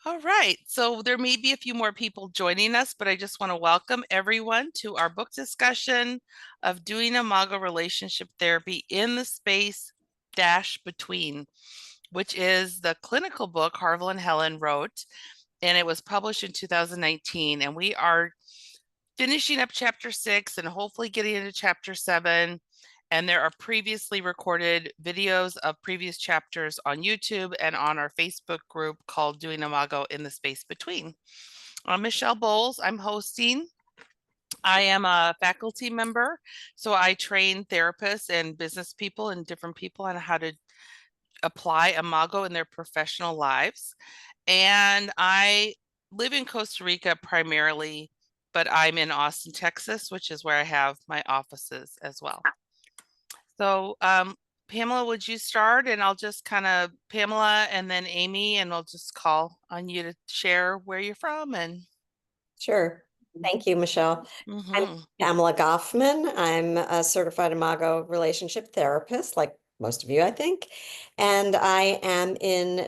All right, so there may be a few more people joining us, but I just want to welcome everyone to our book discussion of Doing Imago Relationship Therapy in the Space Dash Between, which is the clinical book Harville and Helen wrote, and it was published in 2019. And we are finishing up chapter 6 and hopefully getting into chapter 7. And there are previously recorded videos of previous chapters on YouTube and on our Facebook group called Doing Imago in the Space Between. I'm Michelle Bowles. I'm hosting. I am a faculty member, so I train therapists and business people and different people on how to apply Imago in their professional lives. And I live in Costa Rica primarily, but I'm in Austin, Texas, which is where I have my offices as well. So, Pamela, would you start? And I'll just kind of Pamela and then Amy, and I'll just call on you to share where you're from and. Sure. Thank you, Michelle. I'm Pamela Goffman. I'm a certified Imago relationship therapist, like most of you, I think. And I am in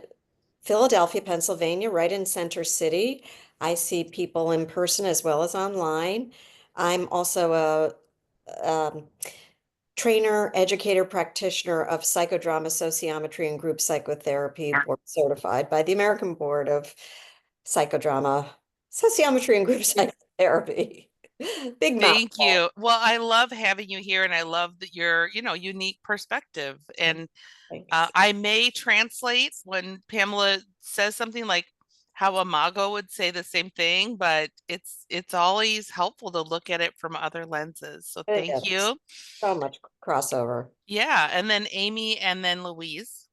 Philadelphia, Pennsylvania, right in Center City. I see people in person as well as online. I'm also a trainer, educator, practitioner of psychodrama, sociometry, and group psychotherapy, board certified by the American Board of Psychodrama, Sociometry, and Group Psychotherapy. Big Thank mouthful. you. Well, I love having you here, and I love that your, unique perspective. And Thanks. I may translate when Pamela says something like how Imago would say the same thing, but it's always helpful to look at it from other lenses. So It thank is. you. So much crossover. Yeah, and then Amy and then Louise.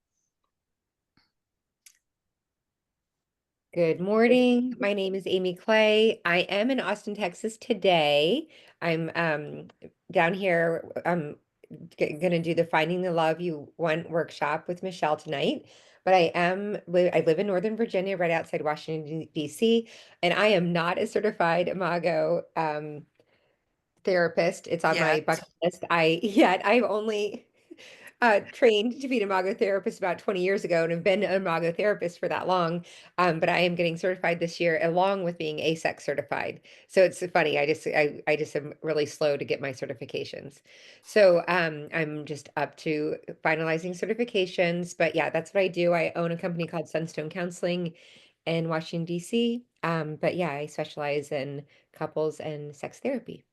Good morning. My name is Amy Clay. I am in Austin, Texas today. I'm down here. I'm going to do the Finding the Love You Want workshop with Michelle tonight. But I live in Northern Virginia, right outside Washington, D.C., and I am not a certified Imago therapist. It's on my Yet. bucket list. I've only trained to be an Imago therapist about 20 years ago and have been an Imago therapist for that long. But I am getting certified this year along with being ASEC certified. So it's funny. I just am really slow to get my certifications. So I'm just up to finalizing certifications. But yeah, that's what I do. I own a company called Sunstone Counseling in Washington, D.C. But yeah, I specialize in couples and sex therapy.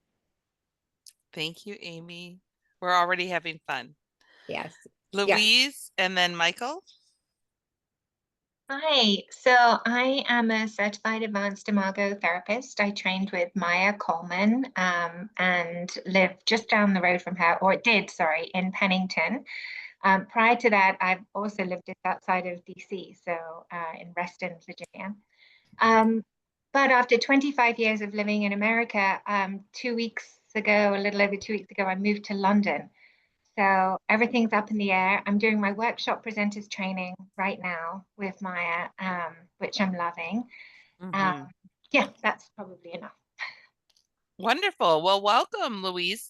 Thank you, Amy. We're already having fun. Yes. Yeah. Louise and then Michael. Hi, so I am a certified advanced Imago therapist. I trained with Maya Coleman and live just down the road from her, or did, sorry, in Pennington. Prior to that, I've also lived just outside of DC, so in Reston, Virginia. But after 25 years of living in America, 2 weeks ago, a little over 2 weeks ago, I moved to London. So everything's up in the air. I'm doing my workshop presenters training right now with Maya, which I'm loving. Yeah, that's probably enough. Wonderful. Well, welcome, Louise.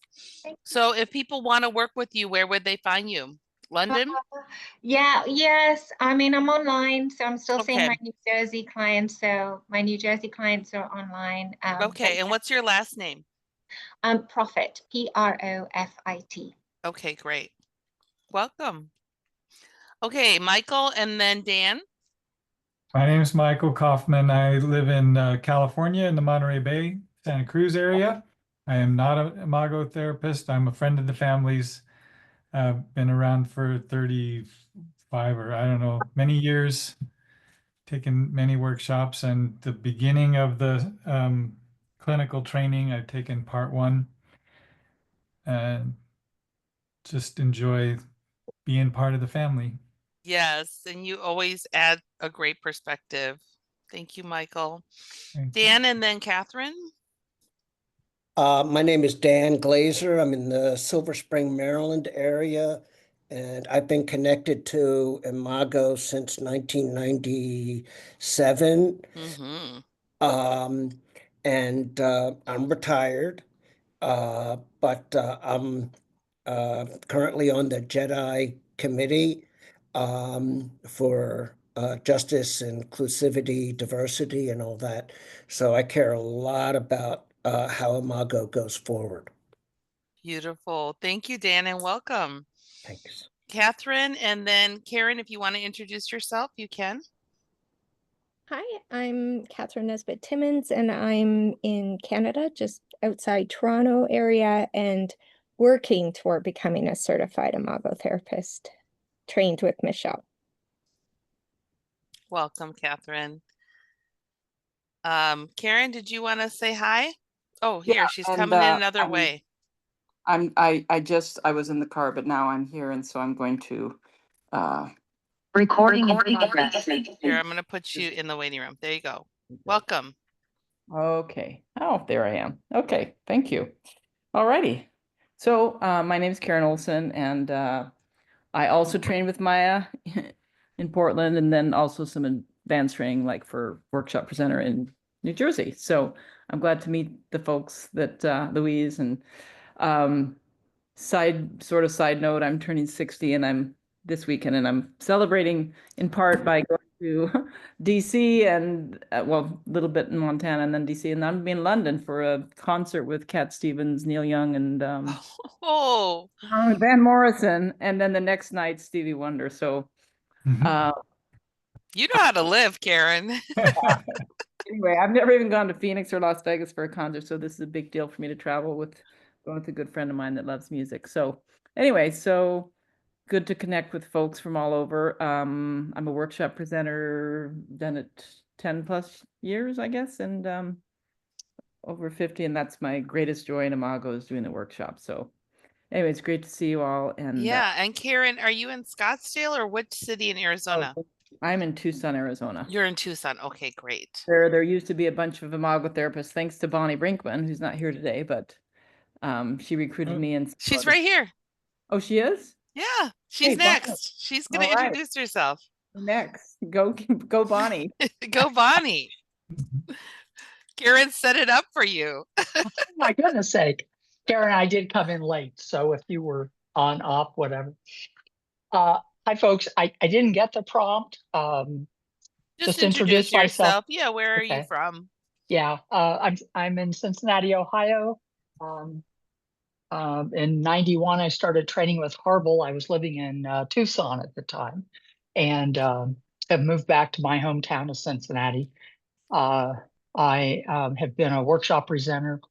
So if people want to work with you, where would they find you? London? Yeah, yes. I mean, I'm online, so I'm still seeing Okay. my New Jersey clients. So my New Jersey clients are online. Okay. And what's your last name? Profit, Profit. Okay, great. Welcome. Okay, Michael and then Dan. My name is Michael Kaufman. I live in California in the Monterey Bay, Santa Cruz area. I am not an Imago therapist. I'm a friend of the family's. Been around for 35 or I don't know, many years, taken many workshops, and the beginning of the clinical training, I've taken part one and just enjoy being part of the family. Yes, and you always add a great perspective. Thank you, Michael. Thank Dan and then Catherine. My name is Dan Glazer. I'm in the Silver Spring, Maryland area, and I've been connected to Imago since 1997. And I'm retired, but I'm currently on the Jedi committee for justice, inclusivity, diversity, and all that. So I care a lot about how Imago goes forward. Beautiful. Thank you, Dan, and welcome. Thanks. Catherine, and then Karen, if you want to introduce yourself, you can. Hi, I'm Catherine Nesbitt Timmons, and I'm in Canada, just outside Toronto area, and working toward becoming a certified Imago therapist, trained with Michelle. Welcome, Catherine. Karen, did you want to say hi? Oh, here, Yeah, she's and, coming in another way. I was in the car, but now I'm here, and so I'm going to recording in progress. Here, I'm going to put you in the waiting room. There you go. Welcome. Okay. Oh, there I am. Okay, thank you. All righty. So my name is Karen Olson, and I also train with Maya in Portland, and then also some advanced training, like for workshop presenter in New Jersey. So I'm glad to meet the folks that Louise and side note, I'm turning 60 and I'm this weekend, and I'm celebrating in part by going to DC and well, a little bit in Montana and then DC, and I'm in London for a concert with Cat Stevens, Neil Young, and Oh, Van Morrison, and then the next night Stevie Wonder. So you know how to live, Karen. anyway, I've never even gone to Phoenix or Las Vegas for a concert, so this is a big deal for me to travel with, going with a good friend of mine that loves music. So anyway, so good to connect with folks from all over. I'm a workshop presenter, done it 10 plus years, I guess, and over 50, and that's my greatest joy in Imago, is doing the workshop. So anyway, it's great to see you all. And Yeah, and Karen, are you in Scottsdale or which city in Arizona? I'm in Tucson, Arizona. You're in Tucson. Okay, great. There used to be a bunch of Imago therapists, thanks to Bonnie Brinkman, who's not here today, but she recruited me, and She's right here. Oh, she is? Yeah, she's Hey, Bonnie. next. She's going to All right. introduce herself. Next, go Bonnie. Go, Bonnie. Karen set it up for you. My goodness sake. Karen, I did come in late, so if you were on, off, whatever. Hi, folks. I didn't get the prompt. Just introduce myself. yourself. Yeah, where are you Okay. from? Yeah, I'm in Cincinnati, Ohio. In 91, I started training with Harville. I was living in Tucson at the time, and have moved back to my hometown of Cincinnati. I have been a workshop presenter,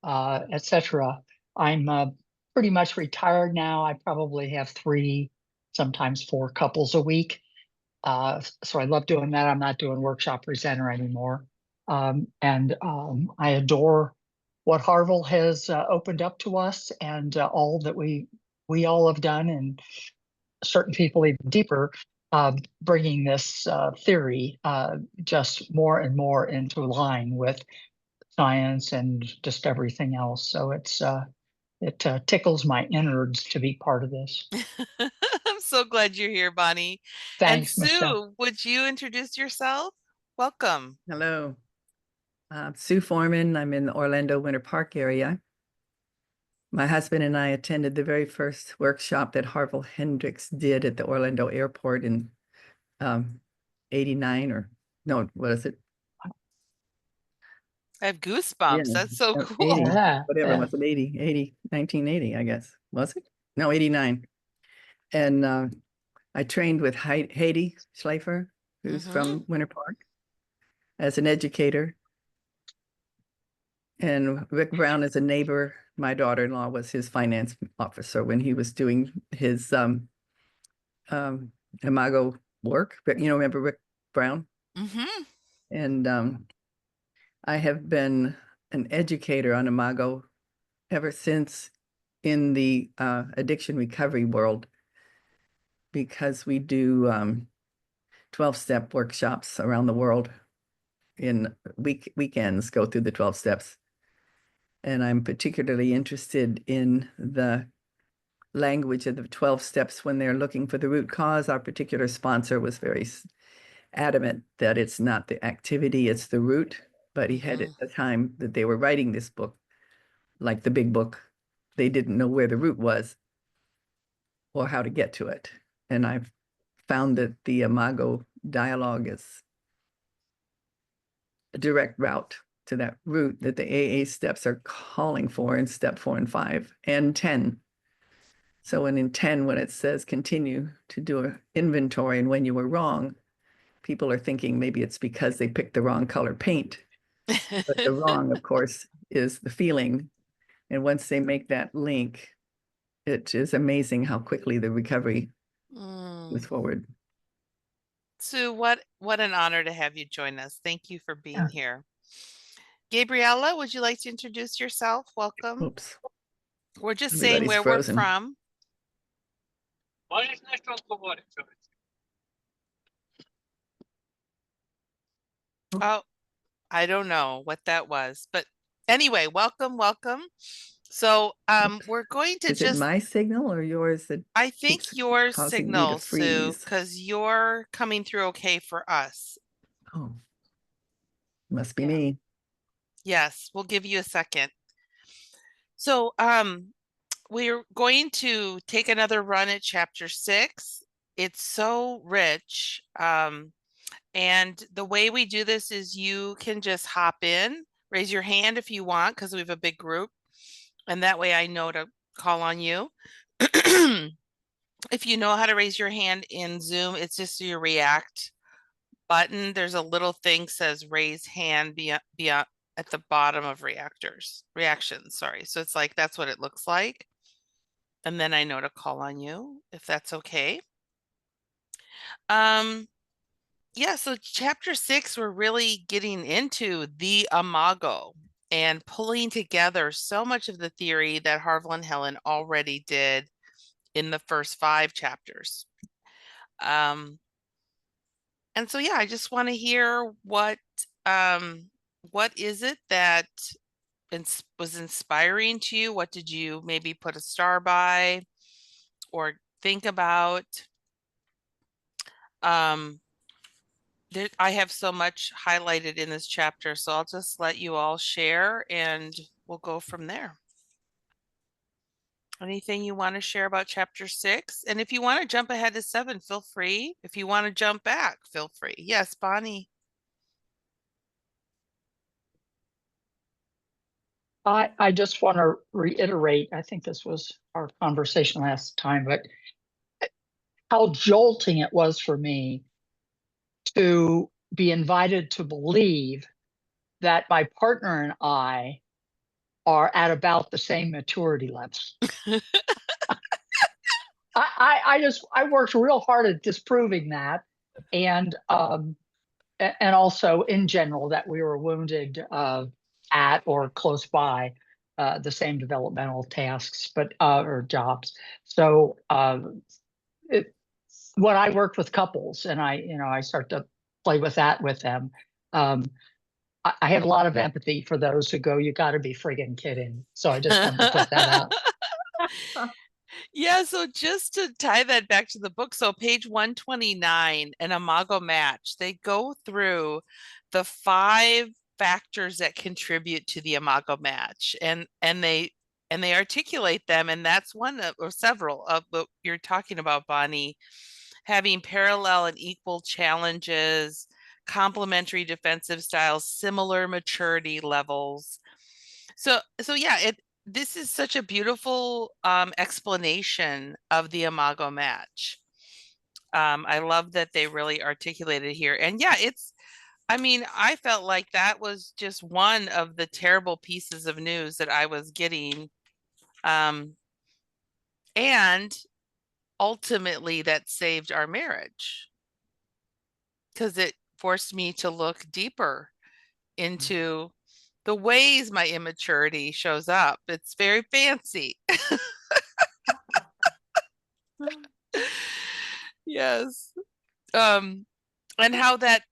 etc. I'm pretty much retired now. I probably have 3, sometimes 4 couples a week. So I love doing that. I'm not doing workshop presenter anymore. I adore what Harville has opened up to us, and all that we all have done, and certain people even deeper, bringing this theory just more and more into line with science and just everything else. So it tickles my innards to be part of this. I'm so glad you're here, Bonnie. Thanks, and Sue, Michelle. would you introduce yourself? Welcome. Hello. Sue Foreman. I'm in the Orlando Winter Park area. My husband and I attended the very first workshop that Harville Hendrix did at the Orlando airport in 89, or no, what is it? I have goosebumps. Yeah, That's so 80, cool. whatever, Yeah. was it 80, 1980, I guess. Was it? No, 89. And I trained with Heidi Schleifer, who's from Winter Park, as an educator. And Rick Brown is a neighbor. My daughter-in-law was his finance officer when he was doing his Imago work. You know, remember Rick Brown? And I have been an educator on Imago ever since in the addiction recovery world, because we do 12-step workshops around the world in weekends, go through the 12 steps. And I'm particularly interested in the language of the 12 steps when they're looking for the root cause. Our particular sponsor was very adamant that it's not the activity, it's the root. But he had, at the time that they were writing this book, like the big book, they didn't know where the root was or how to get to it. And I've found that the Imago dialogue is a direct route to that route that the AA steps are calling for in step 4 and 5 and 10. So in 10, when it says continue to do an inventory and when you were wrong, people are thinking maybe it's because they picked the wrong color paint. But the wrong, of course, is the feeling. And once they make that link, it is amazing how quickly the recovery moves forward. Sue, what an honor to have you join us. Thank you for being here. Gabriella, would you like to introduce yourself? Welcome. Oops. We're just Everybody's saying where frozen. we're from. Oh, I don't know what that was, but anyway, welcome. So we're going to Is it my signal or yours that I think keeps your causing me to signal, Sue, freeze? because you're coming through okay for us. Oh, must be me. Yes, we'll give you a second. So we're going to take another run at chapter 6. It's so rich. And the way we do this is you can just hop in, raise your hand if you want, because we have a big group. And that way I know to call on you. If you know how to raise your hand in Zoom, it's just your react button. There's a little thing says raise hand be at the bottom of reactions. Sorry. So it's like, that's what it looks like. And then I know to call on you if that's okay. Yeah, so chapter 6, we're really getting into the imago and pulling together so much of the theory that Harville and Helen already did in the first 5 chapters. And so, yeah, I just want to hear what is it that was inspiring to you? What did you maybe put a star by or think about? I have so much highlighted in this chapter, so I'll just let you all share and we'll go from there. Anything you want to share about chapter 6? And if you want to jump ahead to 7, feel free. If you want to jump back, feel free. Yes, Bonnie. I just want to reiterate, I think this was our conversation last time, but how jolting it was for me to be invited to believe that my partner and I are at about the same maturity level. I worked real hard at disproving that, and also in general that we were wounded at or close by the same developmental tasks, but or jobs. So when I worked with couples and I start to play with that with them, I have a lot of empathy for those who go, you got to be friggin' kidding. So I just wanted to put that out. Yeah, so just to tie that back to the book, so page 129, an imago match, they go through the 5 factors that contribute to the imago match, and they articulate them, and that's one of, or several of what you're talking about, Bonnie, having parallel and equal challenges, complementary defensive styles, similar maturity levels. So yeah, this is such a beautiful explanation of the imago match. I love that they really articulated here. And yeah, I mean, I felt like that was just one of the terrible pieces of news that I was getting. And ultimately that saved our marriage because it forced me to look deeper into the ways my immaturity shows up. It's very fancy. Yes. And how that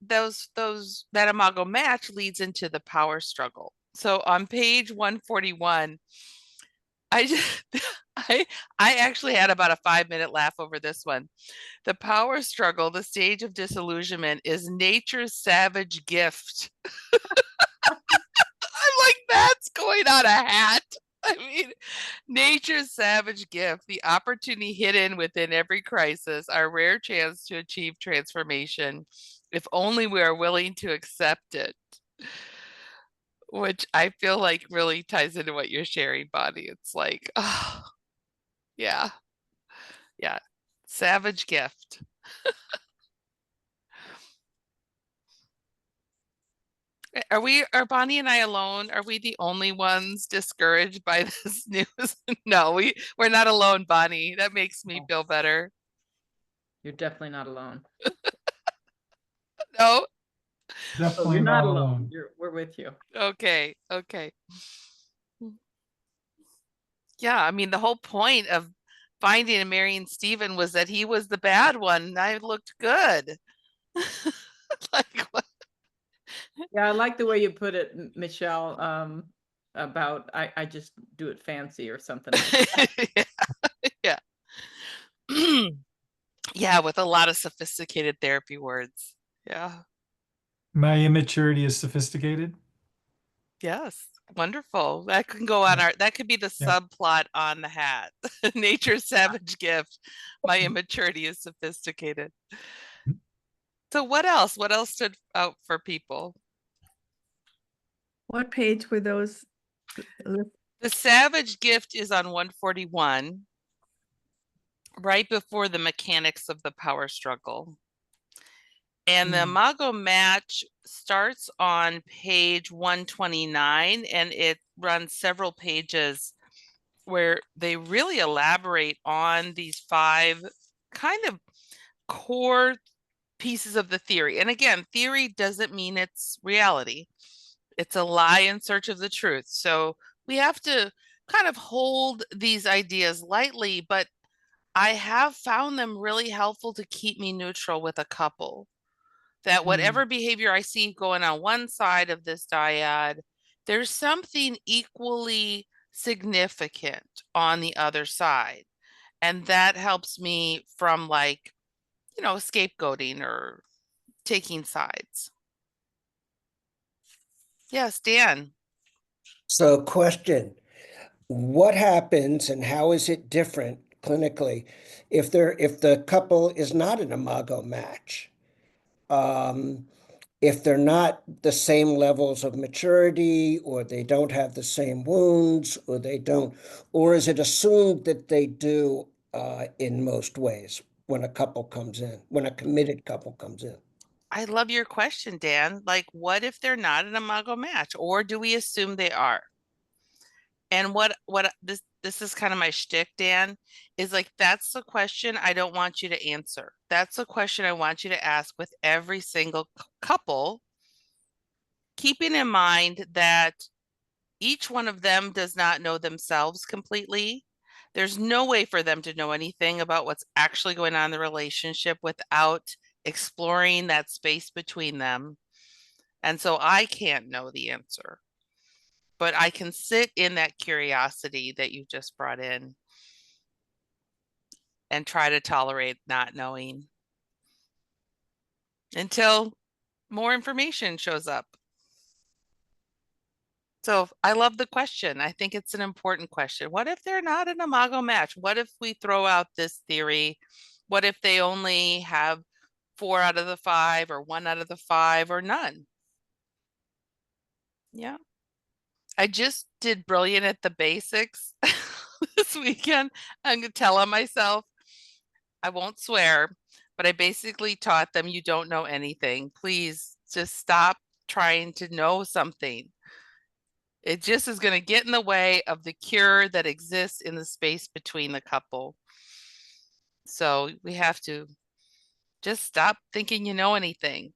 imago match leads into the power struggle. So on page 141, I actually had about a 5-minute laugh over this one. The power struggle, the stage of disillusionment, is nature's savage gift. I'm like, that's going on a hat. I mean, nature's savage gift, the opportunity hidden within every crisis, our rare chance to achieve transformation, if only we are willing to accept it. Which I feel like really ties into what you're sharing, Bonnie. It's like, oh, yeah, yeah, savage gift. Are Bonnie and I alone? Are we the only ones discouraged by this news? No, we're not alone, Bonnie. That makes me No. feel better. You're definitely not alone. No? Definitely You're not not alone. alone. We're with you. Okay, okay. Yeah, I mean, the whole point of finding and marrying Stephen was that he was the bad one and I looked good. Like, what? Yeah, I like the way you put it, Michelle, about I just do it fancy or something like that. Yeah. Yeah. Yeah, with a lot of sophisticated therapy words. Yeah. My immaturity is sophisticated. Yes. Wonderful. That can go on that could be the Yeah. subplot on the hat. Nature's savage gift. My immaturity is sophisticated. So what else? What else stood out for people? What page were those? The savage gift is on 141, right before the mechanics of the power struggle. And the Imago match starts on page 129, and it runs several pages where they really elaborate on these 5 kind of core pieces of the theory. And again, theory doesn't mean it's reality. It's a lie in search of the truth. So we have to kind of hold these ideas lightly, but I have found them really helpful to keep me neutral with a couple. That whatever behavior I see going on one side of this dyad, there's something equally significant on the other side. And that helps me from, like, scapegoating or taking sides. Yes, Dan. So question, what happens and how is it different clinically if the couple is not an imago match? If they're not the same levels of maturity, or they don't have the same wounds, or is it assumed that they do in most ways when a committed couple comes in? I love your question, Dan. Like, what if they're not an imago match, or do we assume they are? And what this is kind of my shtick, Dan, is like, that's the question I don't want you to answer. That's the question I want you to ask with every single couple, keeping in mind that each one of them does not know themselves completely. There's no way for them to know anything about what's actually going on in the relationship without exploring that space between them. And so I can't know the answer, but I can sit in that curiosity that you just brought in and try to tolerate not knowing until more information shows up. So I love the question. I think it's an important question. What if they're not an imago match? What if we throw out this theory? What if they only have 4 out of the 5 or 1 out of the 5 or none? Yeah. I just did brilliant at the basics this weekend. I'm going to tell on myself. I won't swear, but I basically taught them, you don't know anything. Please just stop trying to know something. It just is going to get in the way of the cure that exists in the space between the couple. So we have to just stop thinking you know anything.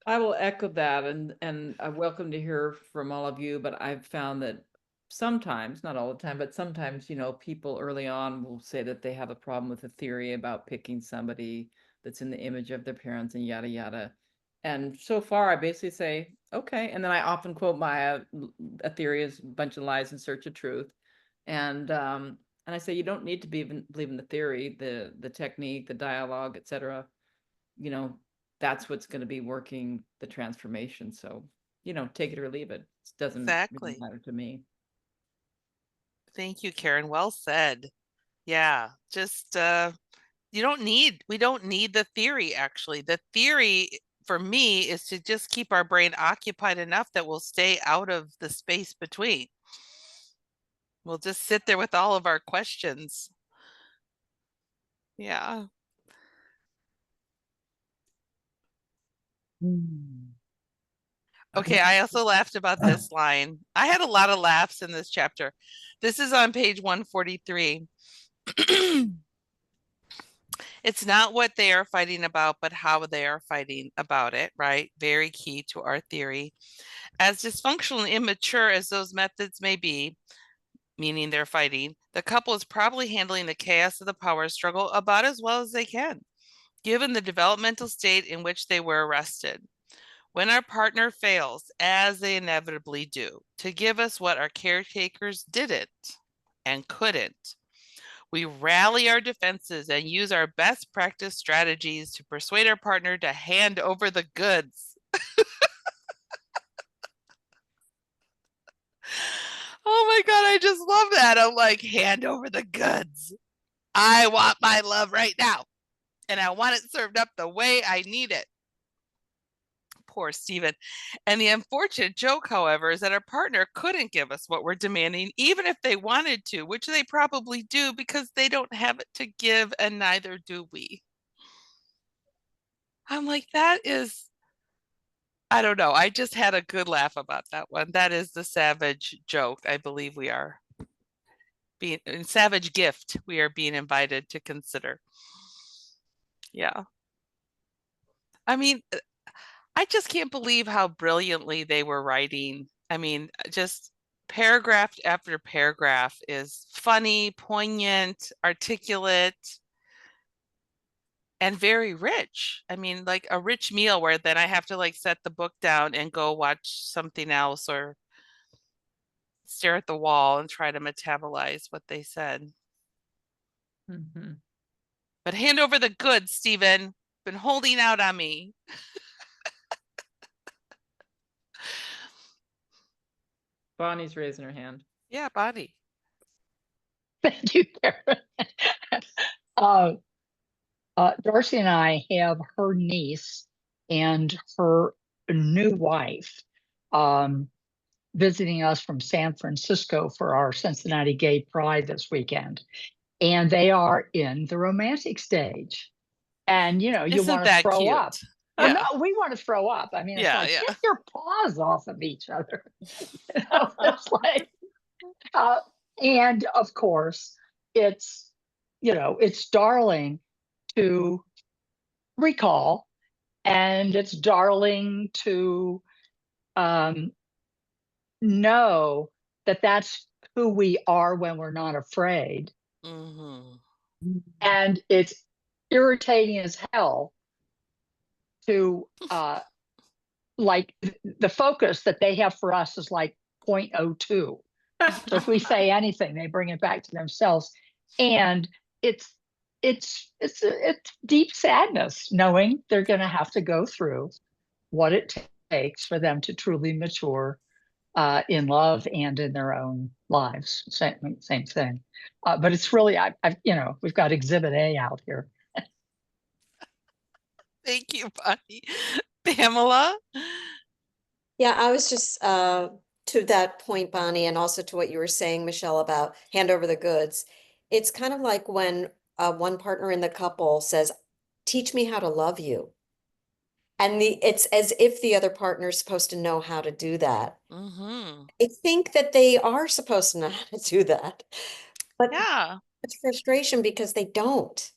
I will echo that, and I welcome to hear from all of you, but I've found that sometimes, not all the time, but sometimes, people early on will say that they have a problem with a theory about picking somebody that's in the image of their parents and yada yada. And so far I basically say, okay. And then I often quote Maya, a theory is a bunch of lies in search of truth. And I say, you don't need to believe in the theory, the technique, the dialogue, etc. That's what's going to be working the transformation. So, take it or leave it. doesn't Exactly. really matter to me. Thank you, Karen. Well said. Yeah, just we don't need the theory, actually. The theory for me is to just keep our brain occupied enough that we'll stay out of the space between. We'll just sit there with all of our questions. Yeah. Okay, I also laughed about this line. I had a lot of laughs in this chapter. This is on page 143. It's not what they are fighting about, but how they are fighting about it, right? Very key to our theory. As dysfunctional and immature as those methods may be, meaning they're fighting, the couple is probably handling the chaos of the power struggle about as well as they can, given the developmental state in which they were arrested. When our partner fails, as they inevitably do, to give us what our caretakers didn't and couldn't, we rally our defenses and use our best practice strategies to persuade our partner to hand over the goods. Oh my God, I just love that. I'm like, hand over the goods. I want my love right now, and I want it served up the way I need it. Poor Stephen. And the unfortunate joke, however, is that our partner couldn't give us what we're demanding, even if they wanted to, which they probably do because they don't have it to give, and neither do we. I'm like, that is, I don't know. I just had a good laugh about that one. That is the savage joke. I believe we are being, savage gift we are being invited to consider. Yeah. I mean, I just can't believe how brilliantly they were writing. I mean, just paragraph after paragraph is funny, poignant, articulate, and very rich. I mean, like a rich meal where then I have to like set the book down and go watch something else or stare at the wall and try to metabolize what they said. But hand over the goods, Stephen. Been holding out on me. Bonnie's raising her hand. Yeah, Bonnie. Thank you, Karen. Darcy and I have her niece and her new wife visiting us from San Francisco for our Cincinnati Gay Pride this weekend. And they are in the romantic stage. And, you know, you Isn't want to that throw cute? up. Yeah. No, we want to throw up. I mean, it's Yeah, like, yeah. get your paws off of each other. You know, it's like, and of course, it's, you know, it's darling to recall, and it's darling to know that that's who we are when we're not afraid. And it's irritating as hell to like the focus that they have for us is like 0.02. So if we say anything, they bring it back to themselves. And it's deep sadness knowing they're going to have to go through what it takes for them to truly mature in love and in their own lives. Same thing. But it's really, I've you know, we've got Exhibit A out here. Thank you, Bonnie. Pamela? Yeah, I was just to that point, Bonnie, and also to what you were saying, Michelle, about hand over the goods. It's kind of like when one partner in the couple says, teach me how to love you. And it's as if the other partner is supposed to know how to do that. I think that they are supposed to know how to do that. But yeah, it's frustration because they don't.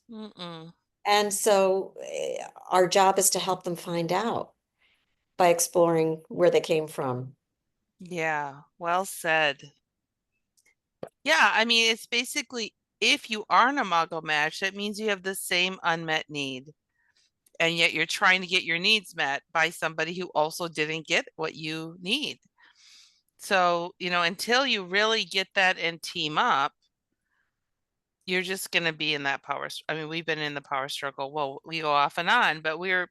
And so our job is to help them find out by exploring where they came from. Yeah, well said. Yeah, I mean, it's basically if you are an Imago match, that means you have the same unmet need. And yet you're trying to get your needs met by somebody who also didn't get what you need. So, you know, until you really get that and team up, you're just going to be in that power. I mean, we've been in the power struggle. Well, we go off and on, but we're,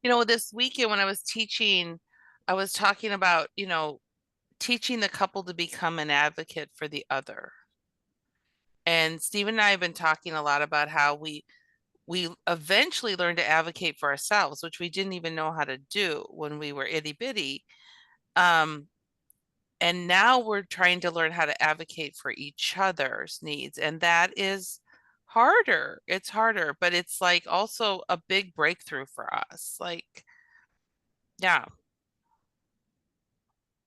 you know, this weekend when I was teaching I was talking about, teaching the couple to become an advocate for the other. And Steve and I have been talking a lot about how we eventually learned to advocate for ourselves, which we didn't even know how to do when we were itty bitty. And now we're trying to learn how to advocate for each other's needs. And that is harder. It's harder, but it's like also a big breakthrough for us. Like, yeah.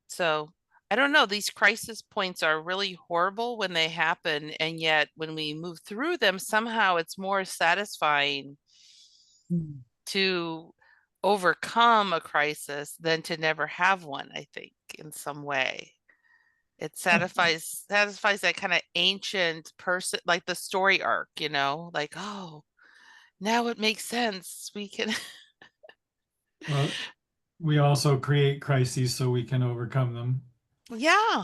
So I don't know. These crisis points are really horrible when they happen. And yet when we move through them, somehow it's more satisfying to overcome a crisis than to never have one, I think, in some way. It satisfies that kind of ancient person, like the story arc, like, oh, now it makes sense. We can. Well, we also create crises so we can overcome them. Yeah,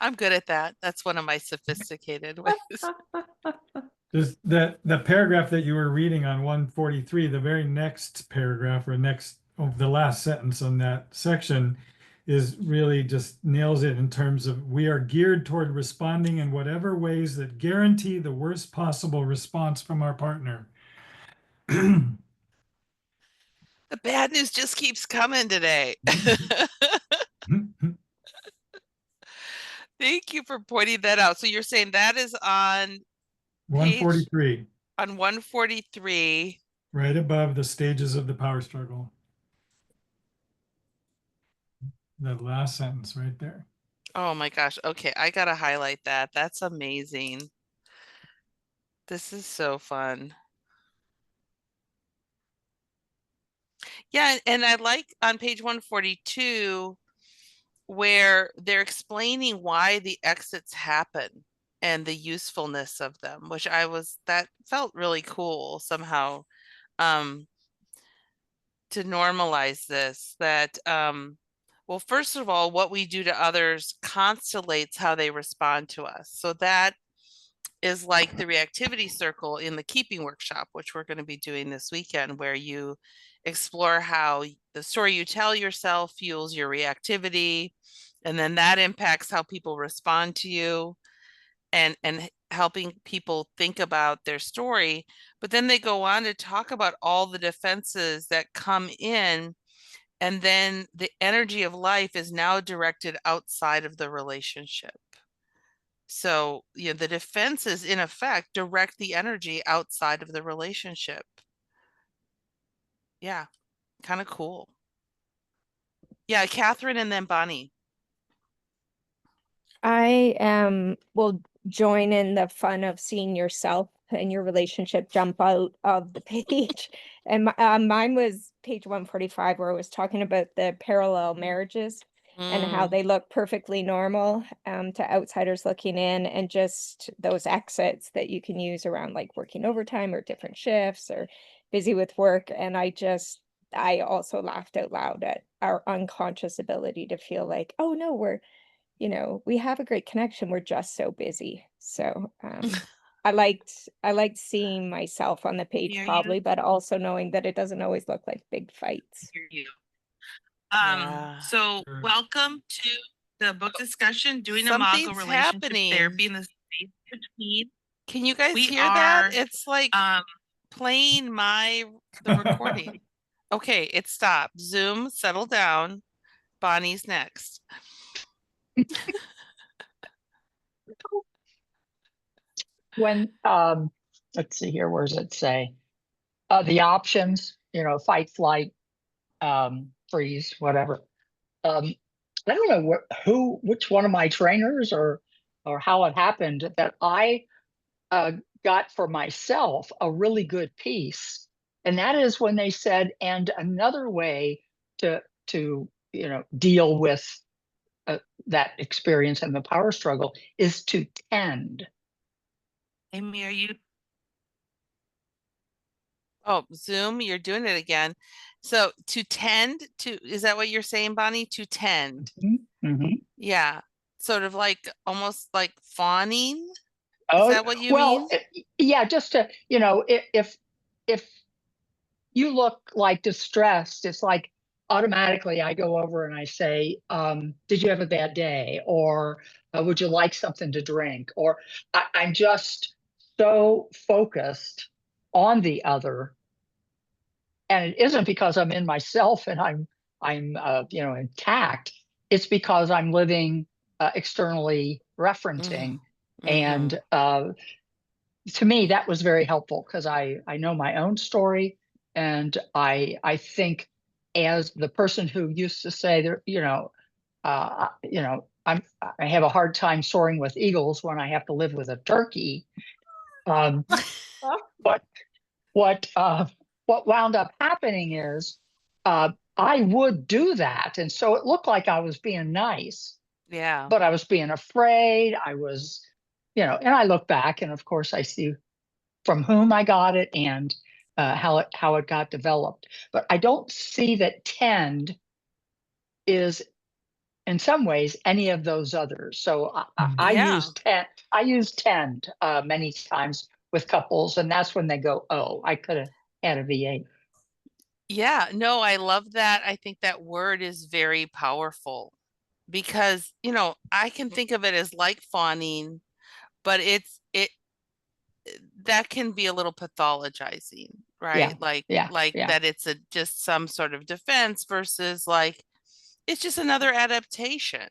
I'm good at that. That's one of my sophisticated ways. Just the paragraph that you were reading on 143, the very next paragraph or the last sentence on that section is really just nails it in terms of we are geared toward responding in whatever ways that guarantee the worst possible response from our partner. The bad news just keeps coming today. Thank you for pointing that out. So you're saying that is on 143. On 143. Right above the stages of the power struggle. That last sentence right there. Oh my gosh. Okay, I gotta highlight that. That's amazing. This is so fun. Yeah, and I like on page 142 where they're explaining why the exits happen and the usefulness of them, which that felt really cool somehow, to normalize this, that, well, first of all, what we do to others constellates how they respond to us. So that is like the reactivity circle in the keeping workshop, which we're going to be doing this weekend, where you explore how the story you tell yourself fuels your reactivity, and then that impacts how people respond to you, and helping people think about their story. But then they go on to talk about all the defenses that come in, and then the energy of life is now directed outside of the relationship. So, the defenses in effect direct the energy outside of the relationship. Yeah, kind of cool. Yeah, Catherine and then Bonnie. I will join in the fun of seeing yourself and your relationship jump out of the page. And mine was page 145, where I was talking about the parallel marriages and how they look perfectly normal to outsiders looking in, and just those exits that you can use around like working overtime or different shifts or busy with work. And I also laughed out loud at our unconscious ability to feel like, oh no, we have a great connection. We're just so busy. So I liked seeing myself on the page probably, but also knowing that it doesn't always look like big fights. So welcome to the book discussion, Doing Imago Relationship Therapy in the Space Between. Can you guys hear that? It's like playing the recording. Okay, it stopped. Zoom, settle down. Bonnie's next. When let's see here, where does it say? The options, fight, flight, freeze, whatever. I don't know which one of my trainers or how it happened that I got for myself a really good piece, and that is when they said, and another way to deal with that experience and the power struggle is to tend. Amy, are you? Oh, Zoom, you're doing it again. So to tend to, is that what you're saying, Bonnie? To tend. Mm-hmm. Yeah. Sort of like almost like fawning. Is that what you mean? Yeah, just to, if you look like distressed, it's like automatically I go over and I say, did you have a bad day? Or would you like something to drink? Or I'm just so focused on the other. And it isn't because I'm in myself and I'm intact. It's because I'm living externally referencing. And to me, that was very helpful because I know my own story. And I think as the person who used to say that, I have a hard time soaring with eagles when I have to live with a turkey. But what wound up happening is I would do that. And so it looked like I was being nice. Yeah. But I was being afraid. I was, and I look back and of course I see from whom I got it and how it got developed. But I don't see that tend is in some ways any of those others. So I use tend many times with couples, and that's when they go, oh, I could have had a V8. Yeah, no, I love that. I think that word is very powerful because, I can think of it as like fawning, but that can be a little pathologizing, right? Yeah. That it's just some sort of defense versus like it's just another adaptation.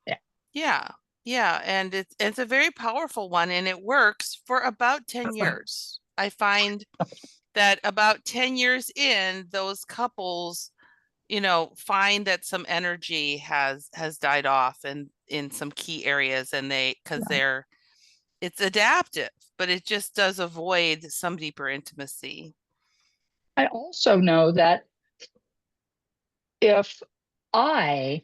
Yeah. Yeah. Yeah, and it's a very powerful one and it works for about 10 years. I find that about 10 years in, those couples, find that some energy has died off and in some key areas and it's adaptive, but it just does avoid some deeper intimacy. I also know that if I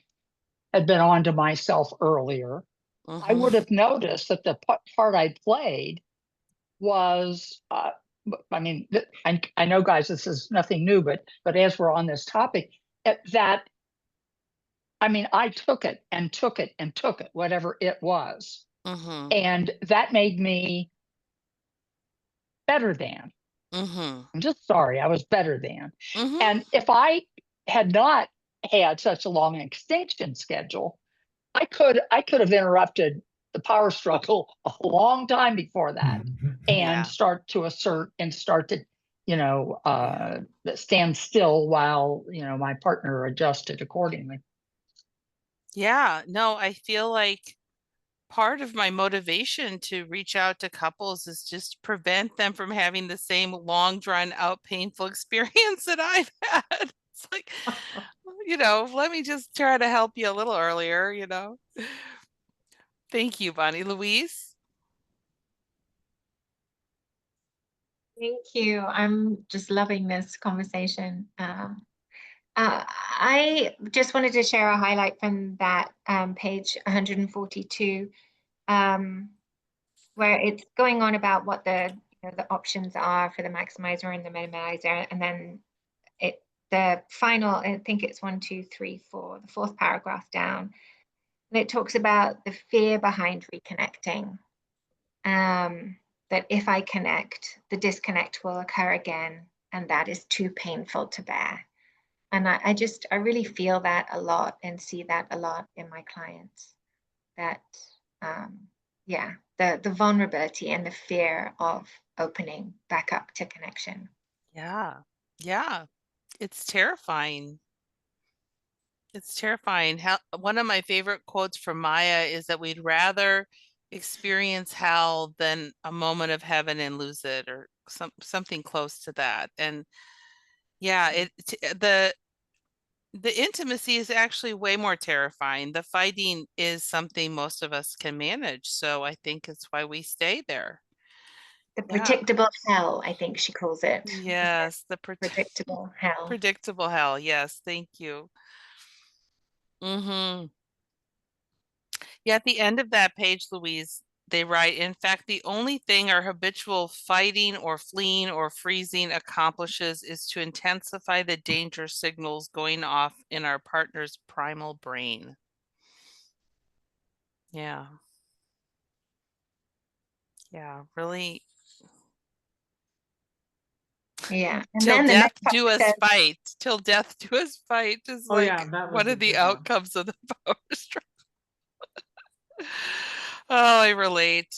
had been onto myself earlier, I would have noticed that the part I played was, I know, guys, this is nothing new, but as we're on this topic, I took it and took it and took it, whatever it was. And that made me better than. I'm just sorry, I was better than. And if I had not had such a long extinction schedule, I could have interrupted the power struggle a long time before that and start to assert and start to, stand still while, my partner adjusted accordingly. Yeah, no, I feel like part of my motivation to reach out to couples is just prevent them from having the same long drawn out painful experience that I've had. It's like, let me just try to help you a little earlier, Thank you, Bonnie. Louise? Thank you. I'm just loving this conversation. I just wanted to share a highlight from that page 142, where it's going on about what the options are for the maximizer and the minimizer, and then the final, I think it's 1, 2, 3, 4, the fourth paragraph down, and it talks about the fear behind reconnecting. That if I connect, the disconnect will occur again, and that is too painful to bear. And I really feel that a lot and see that a lot in my clients, that the vulnerability and the fear of opening back up to connection. Yeah. It's terrifying. It's terrifying. One of my favorite quotes from Maya is that we'd rather experience hell than a moment of heaven and lose it, or something close to that. And yeah, the intimacy is actually way more terrifying. The fighting is something most of us can manage. So I think it's why we stay there. The predictable hell, I think she calls it. Yes, the predictable hell. Predictable hell. Yes, thank you. Yeah, at the end of that page, Louise, they write, in fact, the only thing our habitual fighting or fleeing or freezing accomplishes is to intensify the danger signals going off in our partner's primal brain. Yeah. Yeah, really. Yeah. And Till then the death next do us chapter says, fight. Till death do us fight is Oh, like yeah, that was one a of the good one. outcomes of the power struggle. Oh, I relate.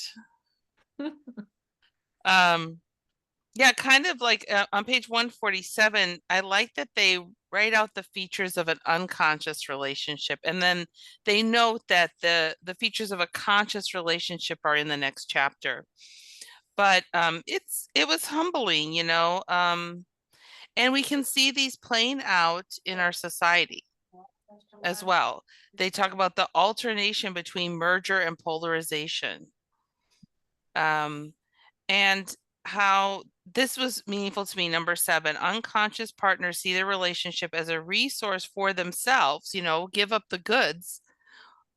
Yeah, kind of like on page 147, I like that they write out the features of an unconscious relationship, and then they note that the features of a conscious relationship are in the next chapter. But it was humbling, you know, and we can see these playing out in our society as well. They talk about the alternation between merger and polarization. And how this was meaningful to me. Number 7, unconscious partners see their relationship as a resource for themselves, you know, give up the goods,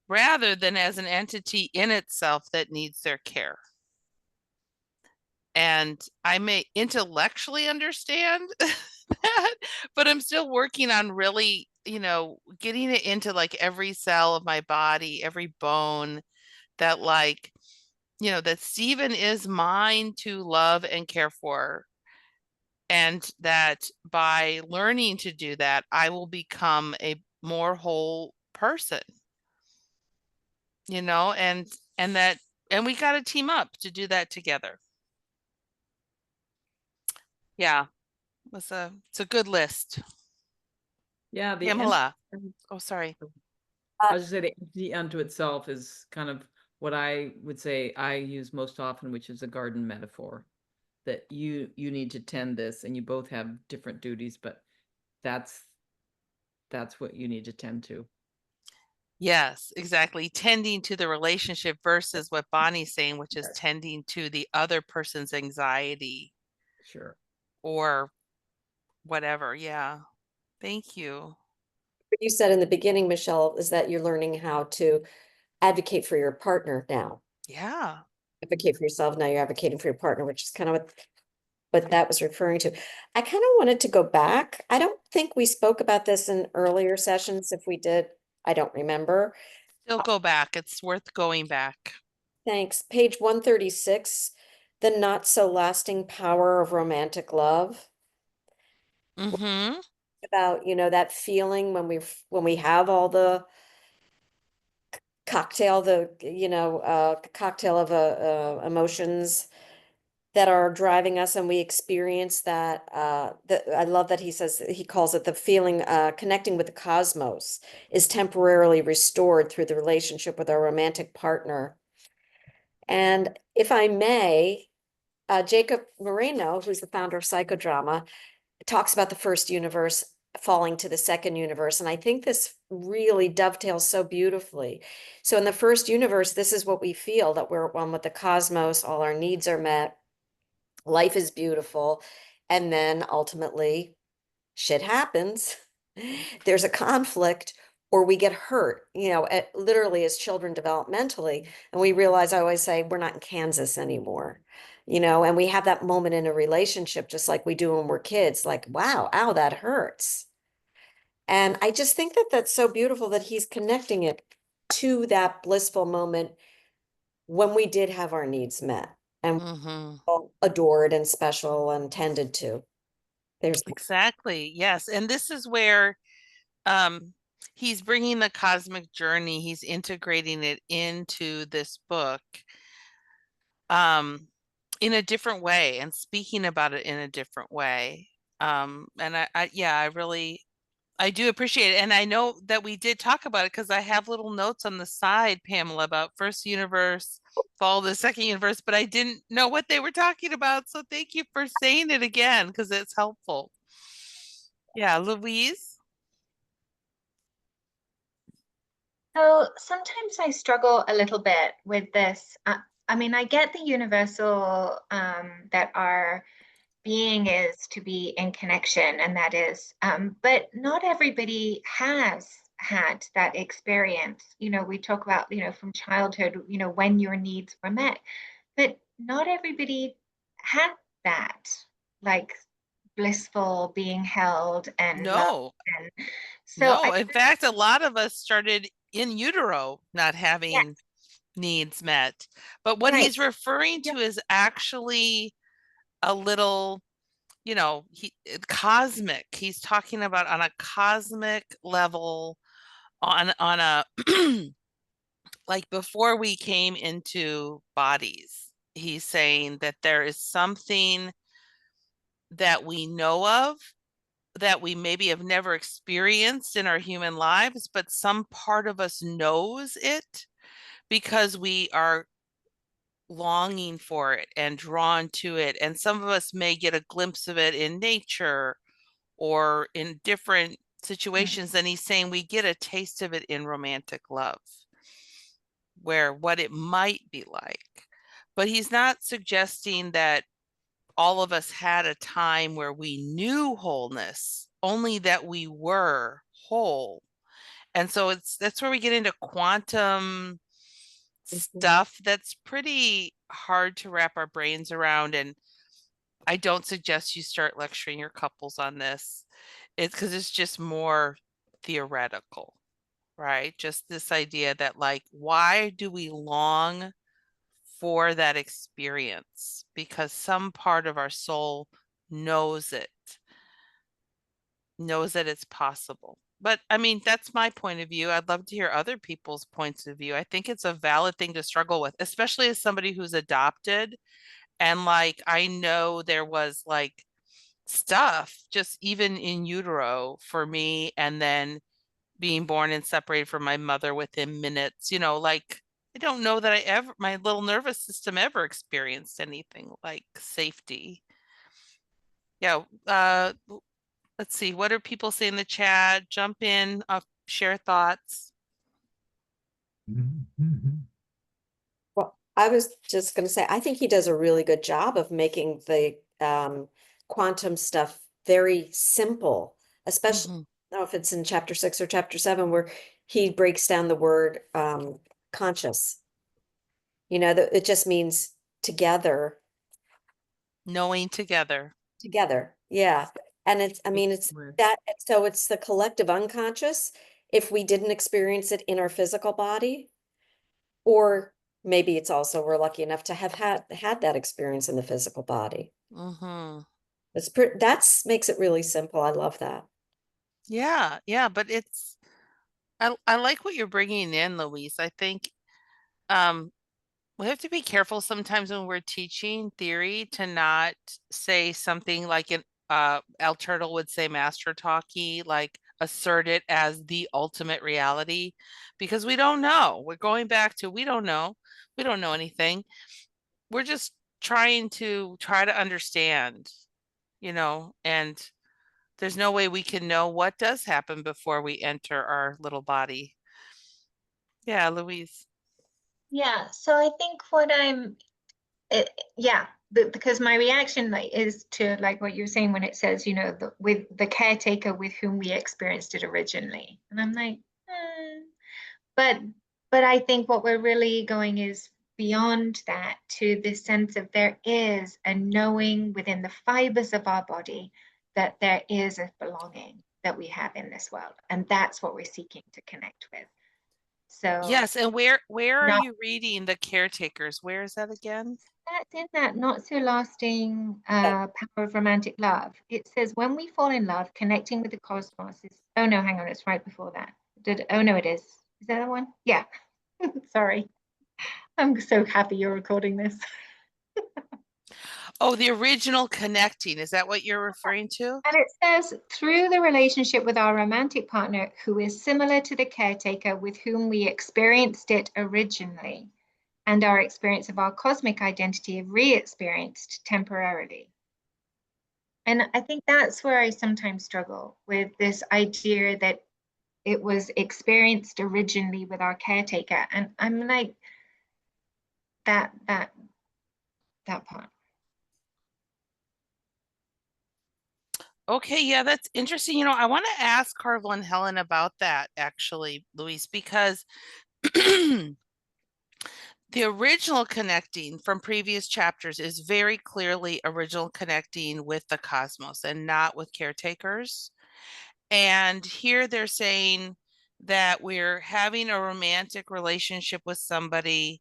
rather than as an entity in itself that needs their care. And I may intellectually understand that, but I'm still working on really, you know, getting it into like every cell of my body, every bone, that like, you know, that Stephen is mine to love and care for. And that by learning to do that, I will become a more whole person, you know, and we got to team up to do that together. Yeah, it's a good list. Yeah, the Pamela. Oh, sorry. I was just say the entity unto itself is kind of what I would say I use most often, which is a garden metaphor. That you need to tend this, and you both have different duties, but that's what you need to tend to. Yes, exactly. Tending to the relationship versus what Bonnie's saying, which is tending to the other person's anxiety. Sure. Or whatever. Yeah. Thank you. What you said in the beginning, Michelle, is that you're learning how to advocate for your partner now. Yeah. Advocate for yourself, now you're advocating for your partner, which is kind of what that was referring to. I kind of wanted to go back. I don't think we spoke about this in earlier sessions. If we did, I don't remember. Still go back. It's worth going back. Thanks. Page 136, the not so lasting power of romantic love. Mm-hmm. About, you know, that feeling when we have all the cocktail, cocktail of emotions that are driving us, and we experience that. I love that he calls it the feeling, connecting with the cosmos is temporarily restored through the relationship with our romantic partner. And if I may, Jacob Moreno, who's the founder of Psychodrama, talks about the first universe falling to the second universe. And I think this really dovetails so beautifully. So in the first universe, this is what we feel, that we're at one with the cosmos, all our needs are met, life is beautiful. And then ultimately, shit happens. There's a conflict, or we get hurt, you know, literally as children developmentally. And we realize, I always say, we're not in Kansas anymore. You know, and we have that moment in a relationship, just like we do when we're kids, like, wow, ow, that hurts. And I just think that that's so beautiful that he's connecting it to that blissful moment when we did have our needs met and adored and special and tended to. There's exactly. Yes. And this is where he's bringing the cosmic journey. He's integrating it into this book. In a different way and speaking about it in a different way. And I do appreciate it. And I know that we did talk about it because I have little notes on the side, Pamela, about first universe, fall of the second universe, but I didn't know what they were talking about. So thank you for saying it again, because it's helpful. Yeah, Louise? So sometimes I struggle a little bit with this. I mean, I get the universal that our being is to be in connection, and that is, but not everybody has had that experience. You know, we talk about, you know, from childhood, you know, when your needs were met, but not everybody had that, like blissful being held and loved. And so no, in fact, a lot of us started in utero not having needs met. But what he's referring to is actually a little you know, cosmic. He's talking about on a cosmic level, on a like before we came into bodies. He's saying that there is something that we know of that we maybe have never experienced in our human lives, but some part of us knows it because we are longing for it and drawn to it. And some of us may get a glimpse of it in nature or in different situations. And he's saying we get a taste of it in romantic love, where what it might be like. But he's not suggesting that all of us had a time where we knew wholeness, only that we were whole. And so that's where we get into quantum stuff that's pretty hard to wrap our brains around. And I don't suggest you start lecturing your couples on this. It's because it's just more theoretical, right? Just this idea that, like, why do we long for that experience? Because some part of our soul knows that it's possible. But I mean, that's my point of view. I'd love to hear other people's points of view. I think it's a valid thing to struggle with, especially as somebody who's adopted. And like, I know there was like stuff just even in utero for me, and then being born and separated from my mother within minutes, like, I don't know that my little nervous system ever experienced anything like safety. Yeah. Let's see. What are people saying in the chat? Jump in, share thoughts. Well, I was just going to say, I think he does a really good job of making the quantum stuff very simple, especially, I don't know if it's in chapter 6 or chapter 7, where he breaks down the word conscious. That it just means together. Knowing together. Together. Yeah. And it's that, so it's the collective unconscious if we didn't experience it in our physical body, or maybe it's also we're lucky enough to have had that experience in the physical body. That's makes it really simple. I love that. Yeah, but I like what you're bringing in, Louise. I think we have to be careful sometimes when we're teaching theory to not say something like Al Turtle would say master talkie, like assert it as the ultimate reality, because we don't know. We're going back to we don't know anything. We're just trying to understand, and there's no way we can know what does happen before we enter our little body. Yeah, Louise. Yeah, so I think because my reaction is to like what you're saying when it says, with the caretaker with whom we experienced it originally. And I'm like, but I think what we're really going is beyond that, to this sense of there is a knowing within the fibers of our body that there is a belonging that we have in this world. And that's what we're seeking to connect with. So yes, and where are you reading the caretakers? Where is that again? That's in that Not So Lasting Power of Romantic Love. It says, when we fall in love, connecting with the cosmos is, oh no, hang on, it's right before that. Oh no, it is. Is that the one? Yeah. Sorry. I'm so happy you're recording this. Oh, the original connecting. Is that what you're referring to? And it says, through the relationship with our romantic partner, who is similar to the caretaker with whom we experienced it originally, and our experience of our cosmic identity re-experienced temporarily. And I think that's where I sometimes struggle with this idea that it was experienced originally with our caretaker. And I'm like, that part. Okay, yeah, that's interesting. I want to ask Carvel and Helen about that, actually, Louise, because the original connecting from previous chapters is very clearly original connecting with the cosmos and not with caretakers. And here they're saying that we're having a romantic relationship with somebody.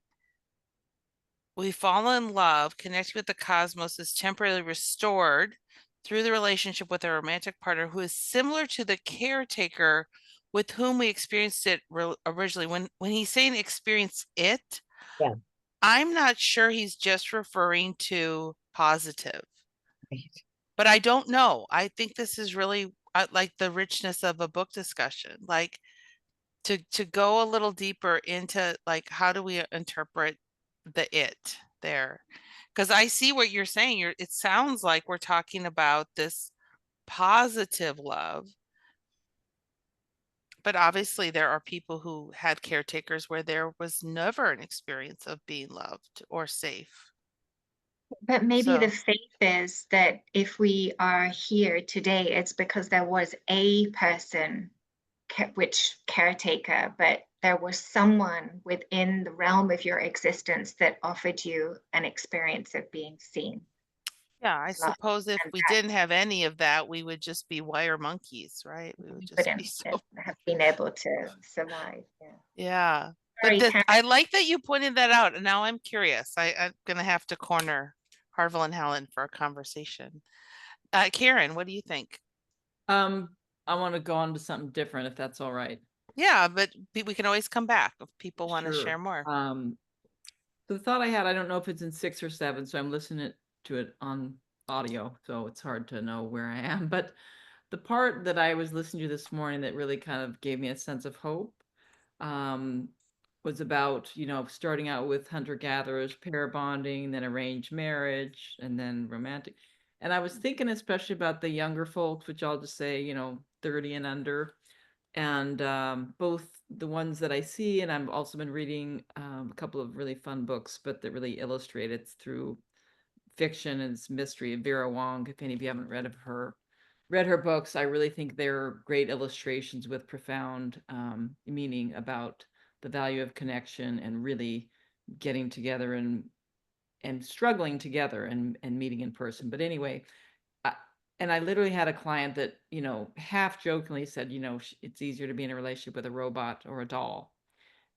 We fall in love, connect with the cosmos is temporarily restored through the relationship with a romantic partner who is similar to the caretaker with whom we experienced it originally. When he's saying experience it, Yeah. I'm not sure he's just referring to positive, Right. but I don't know. I think this is really like the richness of a book discussion, like to go a little deeper into like, how do we interpret the it there? Because I see what you're saying. It sounds like we're talking about this positive love, but obviously there are people who had caretakers where there was never an experience of being loved or safe. But maybe the So faith is that if we are here today, it's because there was a person, which caretaker, but there was someone within the realm of your existence that offered you an experience of being seen. yeah, I Love. suppose if And we that didn't have any of that, we would just be wire monkeys, right? We would we just be wouldn't so, have been able to survive. Yeah. yeah. But Sorry, this, Karen. I like that you pointed that out, and now I'm curious. I'm gonna have to corner Harville and Helen for a conversation. Karen, what do you think? I want to go on to something different if that's all right. Yeah, but we can always come back if people want to Sure. share more. The thought I had, I don't know if it's in 6 or 7, so I'm listening to it on audio, so it's hard to know where I am. But the part that I was listening to this morning that really kind of gave me a sense of hope was about, starting out with hunter-gatherers, pair bonding, then arranged marriage, and then romantic. And I was thinking especially about the younger folks, which I'll just say, 30 and under. And both the ones that I see, and I've also been reading a couple of really fun books, but that really illustrate it through fiction and mystery. Vera Wong, if any of you haven't read her books, I really think they're great illustrations with profound meaning about the value of connection and really getting together and struggling together and meeting in person. But anyway, and I literally had a client that, half jokingly said, it's easier to be in a relationship with a robot or a doll.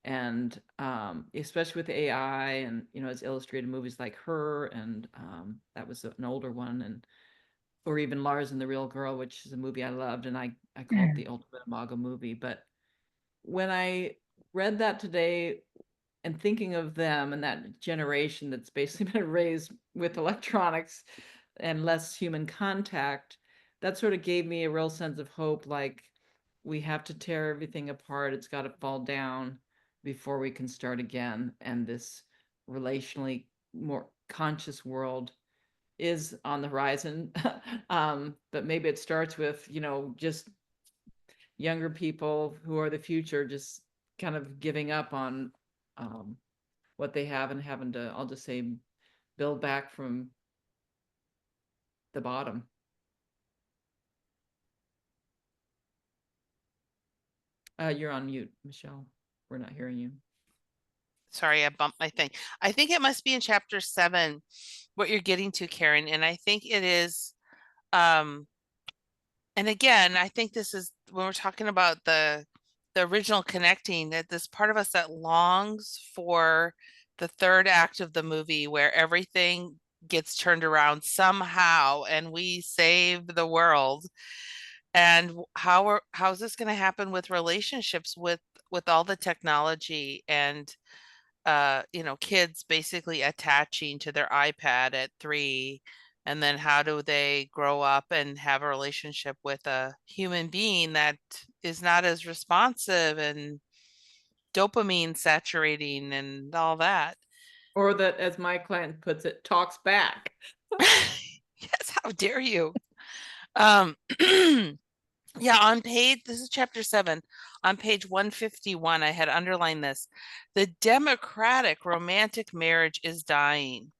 And especially with AI and, as illustrated movies like Her, and that was an older one, or even Lars and the Real Girl, which is a movie I loved, and I call it the ultimate Imago movie. But when I read that today and thinking of them and that generation that's basically been raised with electronics and less human contact, that sort of gave me a real sense of hope. Like, we have to tear everything apart. It's got to fall down before we can start again. And this relationally more conscious world is on the horizon. But maybe it starts with, just younger people who are the future, just kind of giving up on what they have and having to, I'll just say, build back from the bottom. You're on mute, Michelle. We're not hearing you. Sorry, I bumped my thing. I think it must be in chapter 7 what you're getting to, Karen. And I think it is, and again, I think this is when we're talking about the original connecting, that this part of us that longs for the third act of the movie where everything gets turned around somehow and we save the world. And how's this going to happen with relationships with all the technology and kids basically attaching to their iPad at 3, and then how do they grow up and have a relationship with a human being that is not as responsive and dopamine saturating and all that? Or that, as my client puts it, talks back. Yes, how dare you? Yeah, this is chapter 7. On page 151, I had underlined this. The democratic romantic marriage is dying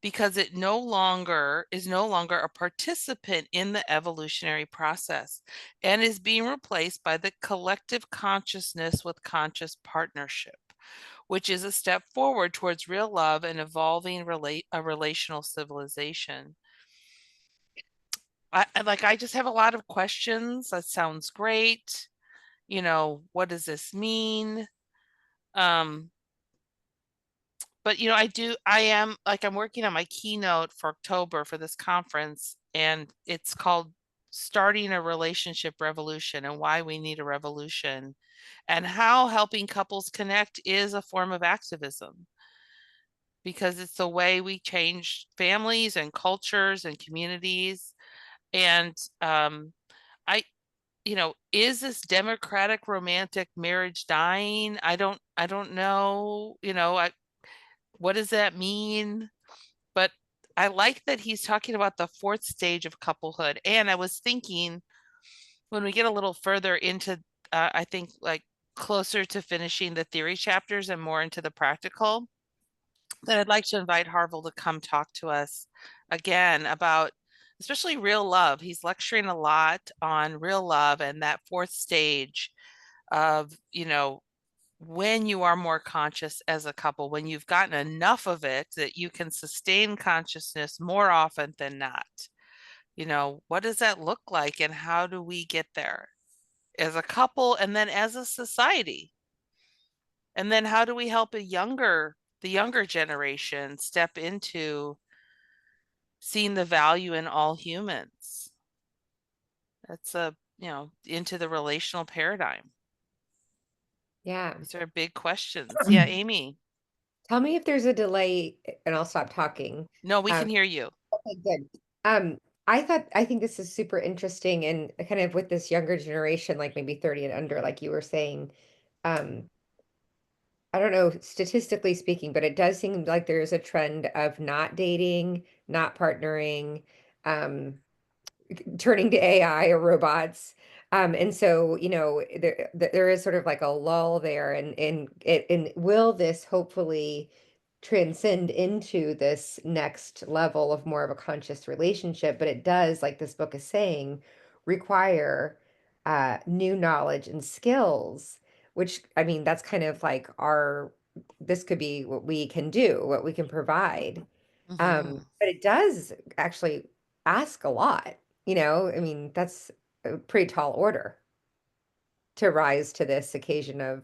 because it is no longer a participant in the evolutionary process and is being replaced by the collective consciousness with conscious partnership, which is a step forward towards real love and evolving a relational civilization. I just have a lot of questions. That sounds great. What does this mean? But I'm working on my keynote for October for this conference, and it's called Starting a Relationship Revolution and Why We Need a Revolution, and how helping couples connect is a form of activism, because it's the way we change families and cultures and communities. And I, is this democratic romantic marriage dying? I don't know, what does that mean? But I like that he's talking about the fourth stage of couplehood. And I was thinking, when we get a little further into, I think like closer to finishing the theory chapters and more into the practical, that I'd like to invite Harville to come talk to us again about especially real love. He's lecturing a lot on real love and that fourth stage of, when you are more conscious as a couple, when you've gotten enough of it that you can sustain consciousness more often than not. What does that look like, and how do we get there as a couple and then as a society? And then how do we help the younger generation step into seeing the value in all humans? That's into the relational paradigm. Yeah. These are big questions. Yeah, Amy. Tell me if there's a delay and I'll stop talking. No, we can hear you. Okay, good. I think this is super interesting, and kind of with this younger generation, like maybe 30 and under, like you were saying, I don't know, statistically speaking, but it does seem like there's a trend of not dating, not partnering, turning to AI or robots. And so, there is sort of like a lull there, and will this hopefully transcend into this next level of more of a conscious relationship? But it does, like this book is saying, require new knowledge and skills, which, I mean, that's kind of like this could be what we can do, what we can provide. But it does actually ask a lot, I mean, that's a pretty tall order to rise to this occasion of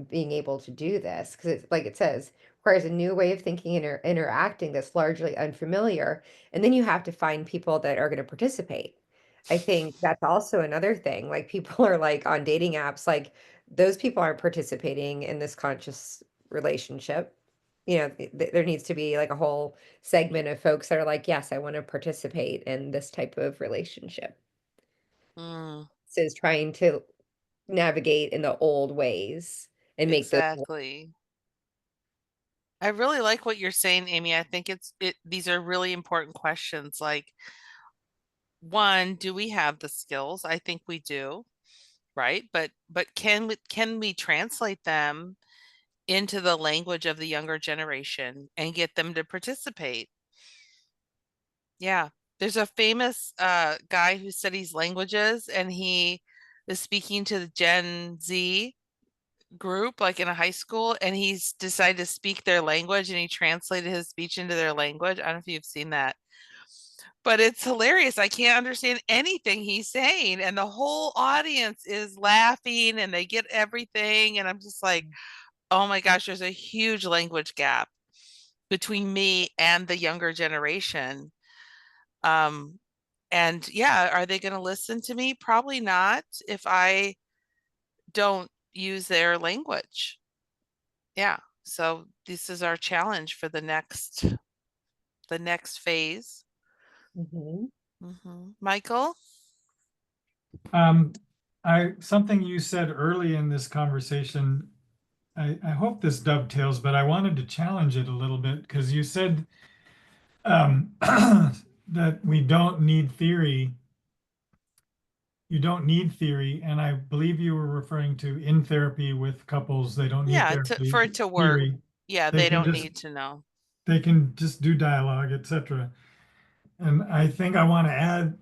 being able to do this, because it's like it says, requires a new way of thinking and interacting that's largely unfamiliar. And then you have to find people that are going to participate. I think that's also another thing. Like, people are like on dating apps, like those people aren't participating in this conscious relationship. There needs to be like a whole segment of folks that are like, yes, I want to participate in this type of relationship. So it's trying to navigate in the old ways and make those. Exactly. I really like what you're saying, Amy. I think these are really important questions. Like, one, do we have the skills? I think we do, right? But can we translate them into the language of the younger generation and get them to participate? Yeah. There's a famous guy who studies languages, and he is speaking to the Gen Z group, like in a high school, and he's decided to speak their language, and he translated his speech into their language. I don't know if you've seen that, but it's hilarious. I can't understand anything he's saying, and the whole audience is laughing and they get everything. And I'm just like, oh my gosh, there's a huge language gap between me and the younger generation. And yeah, are they going to listen to me? Probably not if I don't use their language. Yeah. So this is our challenge for the next phase. Michael? Something you said early in this conversation, I hope this dovetails, but I wanted to challenge it a little bit, because you said that we don't need theory. You don't need theory, and I believe you were referring to in therapy with couples. They don't need therapy, for it to work. theory. Yeah, they don't need to know. They can just do dialogue, etc. And I think I want to add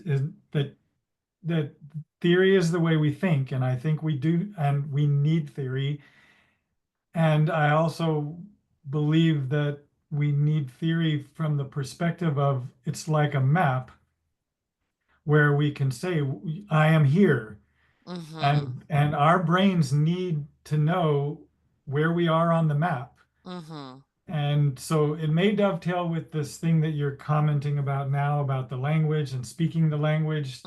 is that theory is the way we think, and I think we do, and we need theory. And I also believe that we need theory from the perspective of, it's like a map where we can say, I am here. And our brains need to know where we are on the map. And so it may dovetail with this thing that you're commenting about now about the language and speaking the language.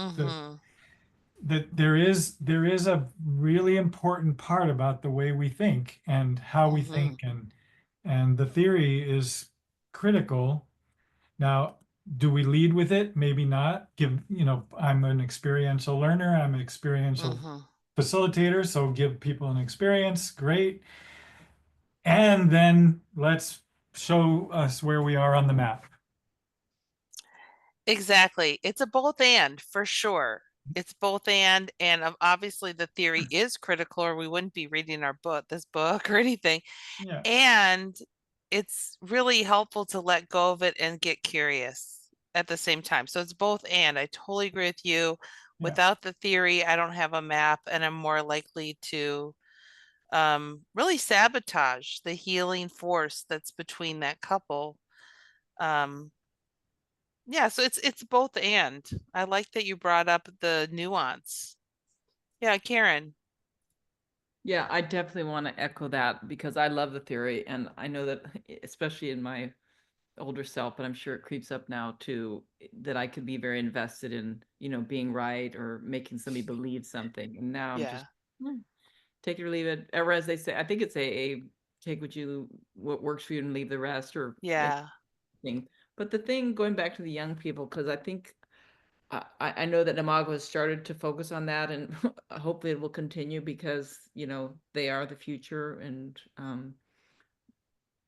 That there is a really important part about the way we think and how we think, and the theory is critical. Now, do we lead with it? Maybe not. I'm an experiential learner. I'm an experiential facilitator. So give people an experience. Great. And then let's show us where we are on the map. Exactly. It's a both and for sure. It's both and obviously the theory is critical, or we wouldn't be reading this book or anything. Yeah. And it's really helpful to let go of it and get curious at the same time. So it's both and. I totally agree with you. Without the theory, I don't have a map, and I'm more likely to really sabotage the healing force that's between that couple. Yeah, so it's both and. I like that you brought up the nuance. Yeah, Karen. Yeah, I definitely want to echo that because I love the theory, and I know that especially in my older self, but I'm sure it creeps up now too, that I could be very invested in, being right or making somebody believe something. And now I'm just take it or leave it. Or as they say, I think it's a take what works for you and leave the rest, or thing. But the thing, going back to the young people, because I think I know that Imago has started to focus on that, and hopefully it will continue because, they are the future, and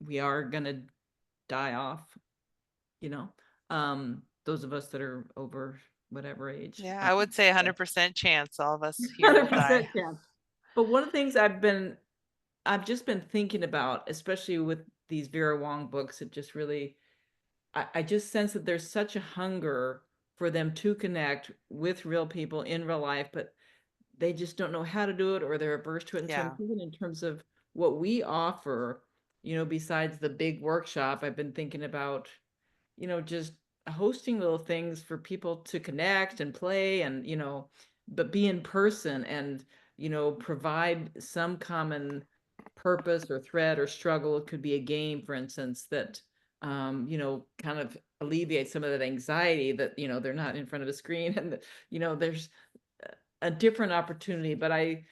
we are going to die off, those of us that are over whatever age. Yeah, I would say 100% chance all of us here will die. Chance. But one of the things I've just been thinking about, especially with these Vera Wong books, it just really, I just sense that there's such a hunger for them to connect with real people in real life, but they just don't know how to do it, or they're averse to it. And so I'm thinking in terms of what we offer, besides the big workshop, I've been thinking about, just hosting little things for people to connect and play and, but be in person and, provide some common purpose or thread or struggle. It could be a game, for instance, that kind of alleviate some of that anxiety that, they're not in front of a screen, and there's a different opportunity. But I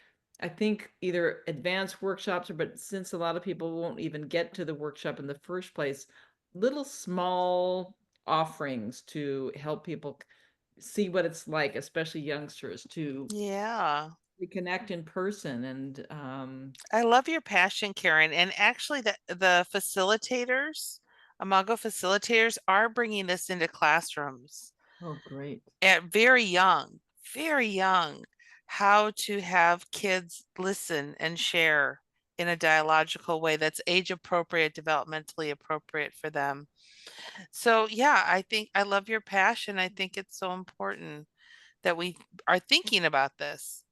think either advanced workshops, but since a lot of people won't even get to the workshop in the first place, little small offerings to help people see what it's like, especially youngsters, to reconnect in person. And I love your passion, Karen. And actually the facilitators, Imago facilitators, are bringing this into classrooms. Oh, great. At very young, how to have kids listen and share in a dialogical way that's age appropriate, developmentally appropriate for them. So yeah, I love your passion. I think it's so important that we are thinking about this.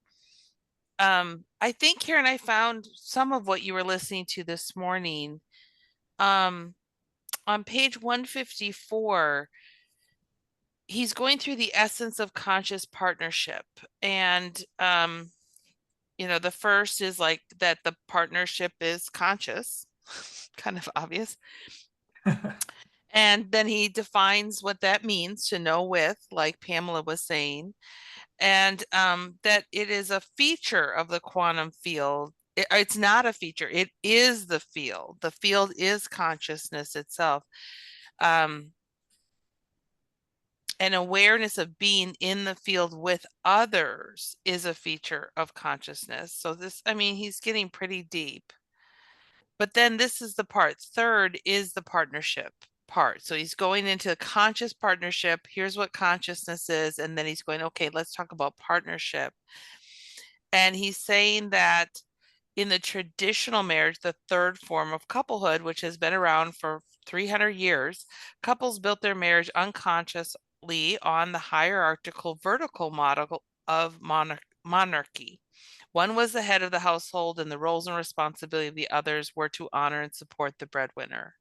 I think, Karen, I found some of what you were listening to this morning. On page 154, he's going through the essence of conscious partnership. And, the first is like that the partnership is conscious, kind of obvious. And then he defines what that means to know with, like Pamela was saying, and that it is a feature of the quantum field. It's not a feature. It is the field. The field is consciousness itself. An awareness of being in the field with others is a feature of consciousness. So he's getting pretty deep. But then this is the part. Third is the partnership part. So he's going into conscious partnership. Here's what consciousness is. And then he's going, okay, let's talk about partnership. And he's saying that in the traditional marriage, the third form of couplehood, which has been around for 300 years, couples built their marriage unconsciously on the hierarchical vertical model of monarchy. One was the head of the household, and the roles and responsibility of the others were to honor and support the breadwinner.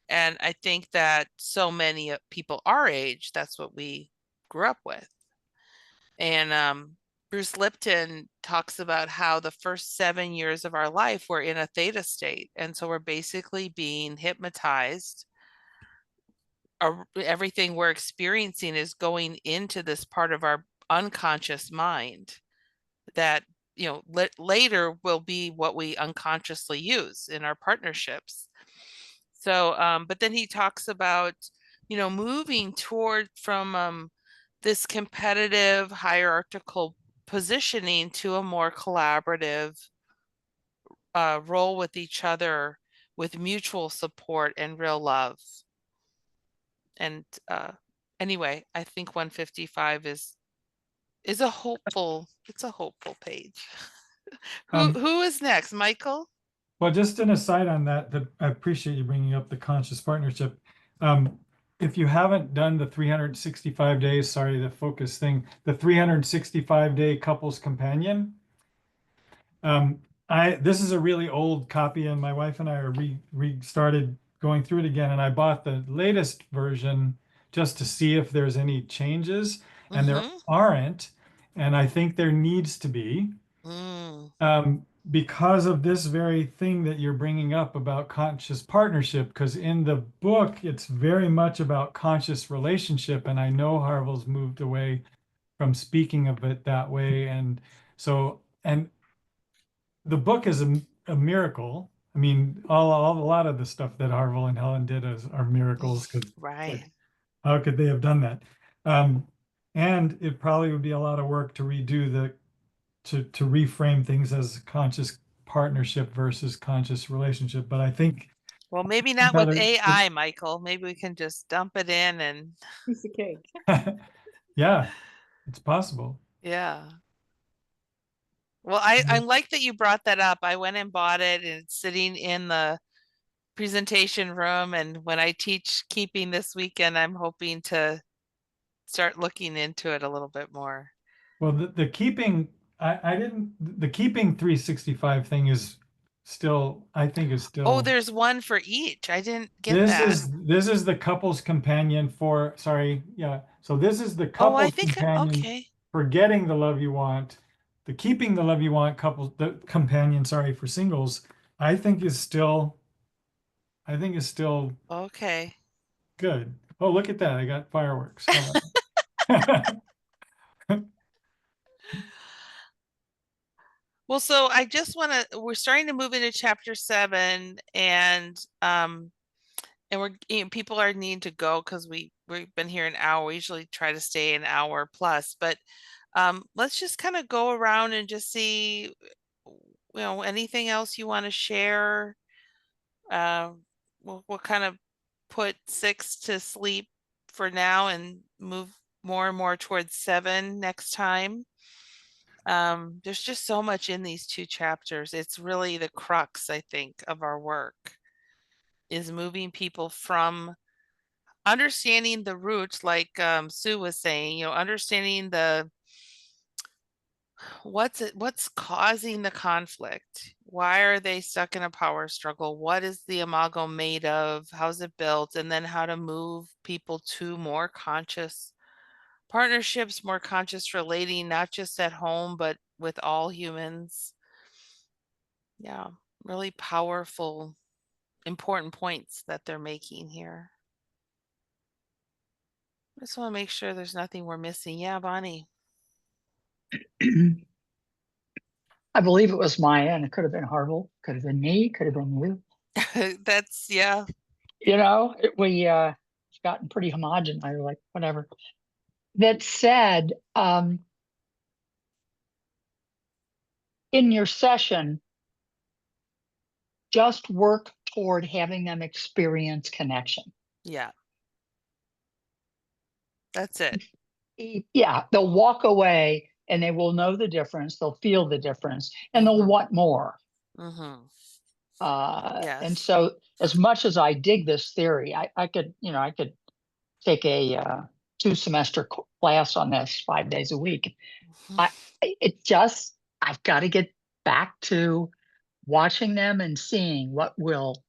And I think that so many people our age, that's what we grew up with. And Bruce Lipton talks about how the first 7 years of our life we're in a theta state. And so we're basically being hypnotized. Everything we're experiencing is going into this part of our unconscious mind that, you know, later will be what we unconsciously use in our partnerships. So, but then he talks about, you know, moving from this competitive hierarchical positioning to a more collaborative role with each other, with mutual support and real love. And anyway, I think 155 is a hopeful, it's a hopeful page. Who is next, Michael? Well, just an aside on that, I appreciate you bringing up the conscious partnership. If you haven't done the 365 days, sorry, the focus thing, the 365-day couples companion, this is a really old copy, and my wife and I are started going through it again, and I bought the latest version just to see if there's any changes, and there aren't, and I think there needs to be. Because of this very thing that you're bringing up about conscious partnership, because in the book, it's very much about conscious relationship. And I know Harville's moved away from speaking of it that way. And so, and the book is a miracle. I mean, a lot of the stuff that Harville and Helen did are miracles. Right. Like, how could they have done that? And it probably would be a lot of work to redo to reframe things as conscious partnership versus conscious relationship. But I think, well, maybe not with AI, Michael. Maybe we can just dump it in and Piece of cake. Yeah, it's possible. Yeah. Well, I like that you brought that up. I went and bought it, and it's sitting in the presentation room. And when I teach keeping this weekend, I'm hoping to start looking into it a little bit more. Well, the keeping, the keeping 365 thing is still, I think is still. Oh, there's one for each. I didn't get that. This is the couple's companion for, sorry, yeah. So this is the couple's companion for getting the love you want. The keeping the love you want the companion, sorry, for singles, I think is still okay. Good. Oh, look at that. I got fireworks. Well, so I just want to, we're starting to move into chapter 7, and we're, you know, people are needing to go because we've been here an hour. We usually try to stay an hour plus, but let's just kind of go around and just see, you know, anything else you want to share. We'll kind of put 6 to sleep for now and move more and more towards 7 next time. There's just so much in these 2 chapters. It's really the crux, I think, of our work, is moving people from understanding the roots, like Sue was saying, you know, understanding what's causing the conflict. Why are they stuck in a power struggle? What is the imago made of? How's it built? And then how to move people to more conscious partnerships, more conscious relating, not just at home, but with all humans. Yeah, really powerful, important points that they're making here. I just want to make sure there's nothing we're missing. Yeah, Bonnie. I believe it was Maya, and it could have been Harville, could have been me, could have been you. That's, yeah. You know, it's gotten pretty homogenized, like whatever. That said, in your session, just work toward having them experience connection. Yeah. That's it. Yeah, they'll walk away and they will know the difference. They'll feel the difference, and they'll want more. Yes. And so, as much as I dig this theory, I could take a 2-semester class on this 5 days a week. I've got to get back to watching them and seeing what will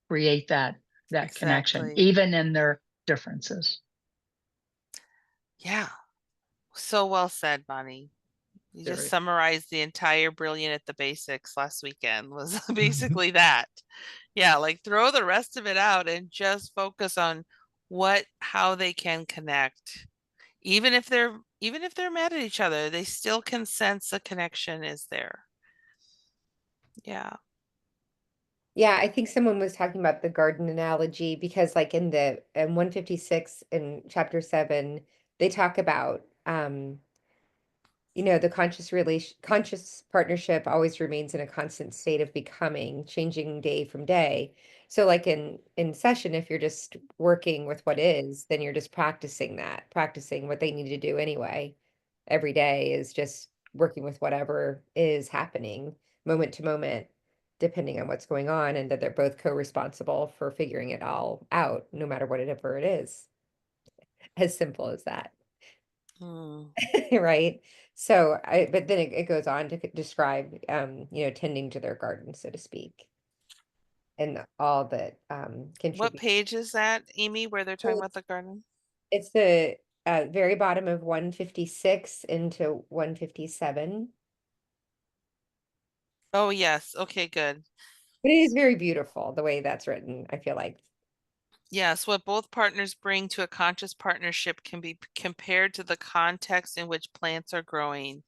create that connection, even in their differences. Yeah. So well said, Bonnie. You Very. just summarized the entire Brilliant at the Basics last weekend was basically that. Yeah, like throw the rest of it out and just focus on how they can connect. Even if they're mad at each other, they still can sense a connection is there. Yeah. Yeah, I think someone was talking about the garden analogy because like in 156 in chapter 7, they talk about the conscious partnership always remains in a constant state of becoming, changing day from day. So like in session, if you're just working with what is, then you're just practicing what they need to do anyway. Every day is just working with whatever is happening moment to moment, depending on what's going on, and that they're both co-responsible for figuring it all out, no matter whatever it is. As simple as that. Right. So but then it goes on to describe tending to their garden, so to speak, and all that What contribute. page is that, Amy, where they're talking about the garden? It's the very bottom of 156 into 157. Oh yes, okay, good. But it is very beautiful the way that's written, I feel like. Yes, what both partners bring to a conscious partnership can be compared to the context in which plants are growing.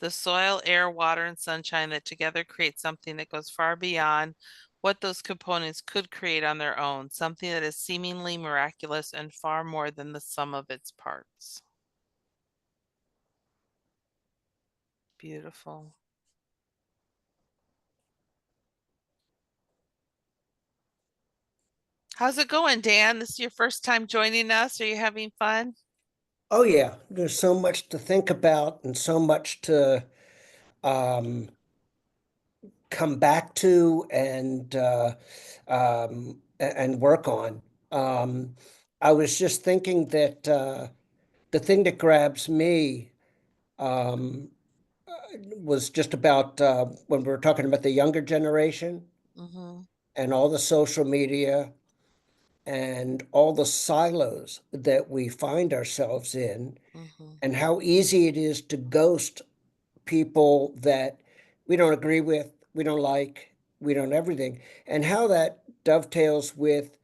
The soil, air, water, and sunshine that together create something that goes far beyond what those components could create on their own, something that is seemingly miraculous and far more than the sum of its parts. Beautiful. How's it going, Dan? This is your first time joining us. Are you having fun? Oh yeah, there's so much to think about and so much to come back to and work on. I was just thinking that the thing that grabs me was just about when we were talking about the younger generation and all the social media and all the silos that we find ourselves in, and how easy it is to ghost people that we don't agree with, we don't like, we don't everything, and how that dovetails with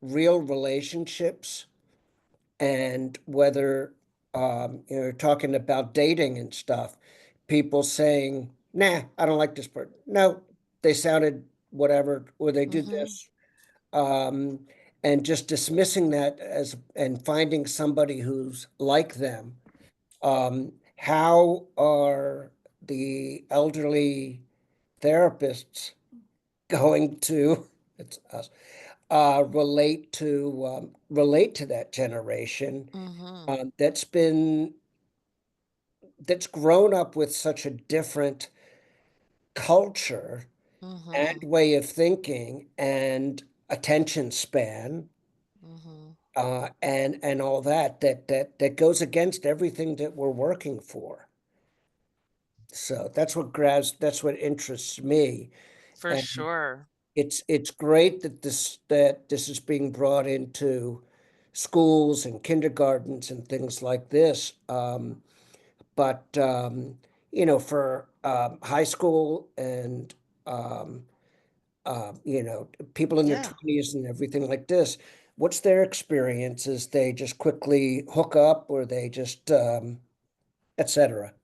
real relationships, and whether you're talking about dating and stuff, people saying, nah, I don't like this person. No, they sounded whatever, or they did this. And just dismissing that and finding somebody who's like them. How are the elderly therapists going to, it's us, relate to that generation that's grown up with such a different culture and way of thinking and attention span, and all that goes against everything that we're working for. So that's what interests me. For And sure. it's great that this is being brought into schools and kindergartens and things like this. But for high school and people in their Yeah. 20s and everything like this, what's their experiences? They just quickly hook up, or they just etc.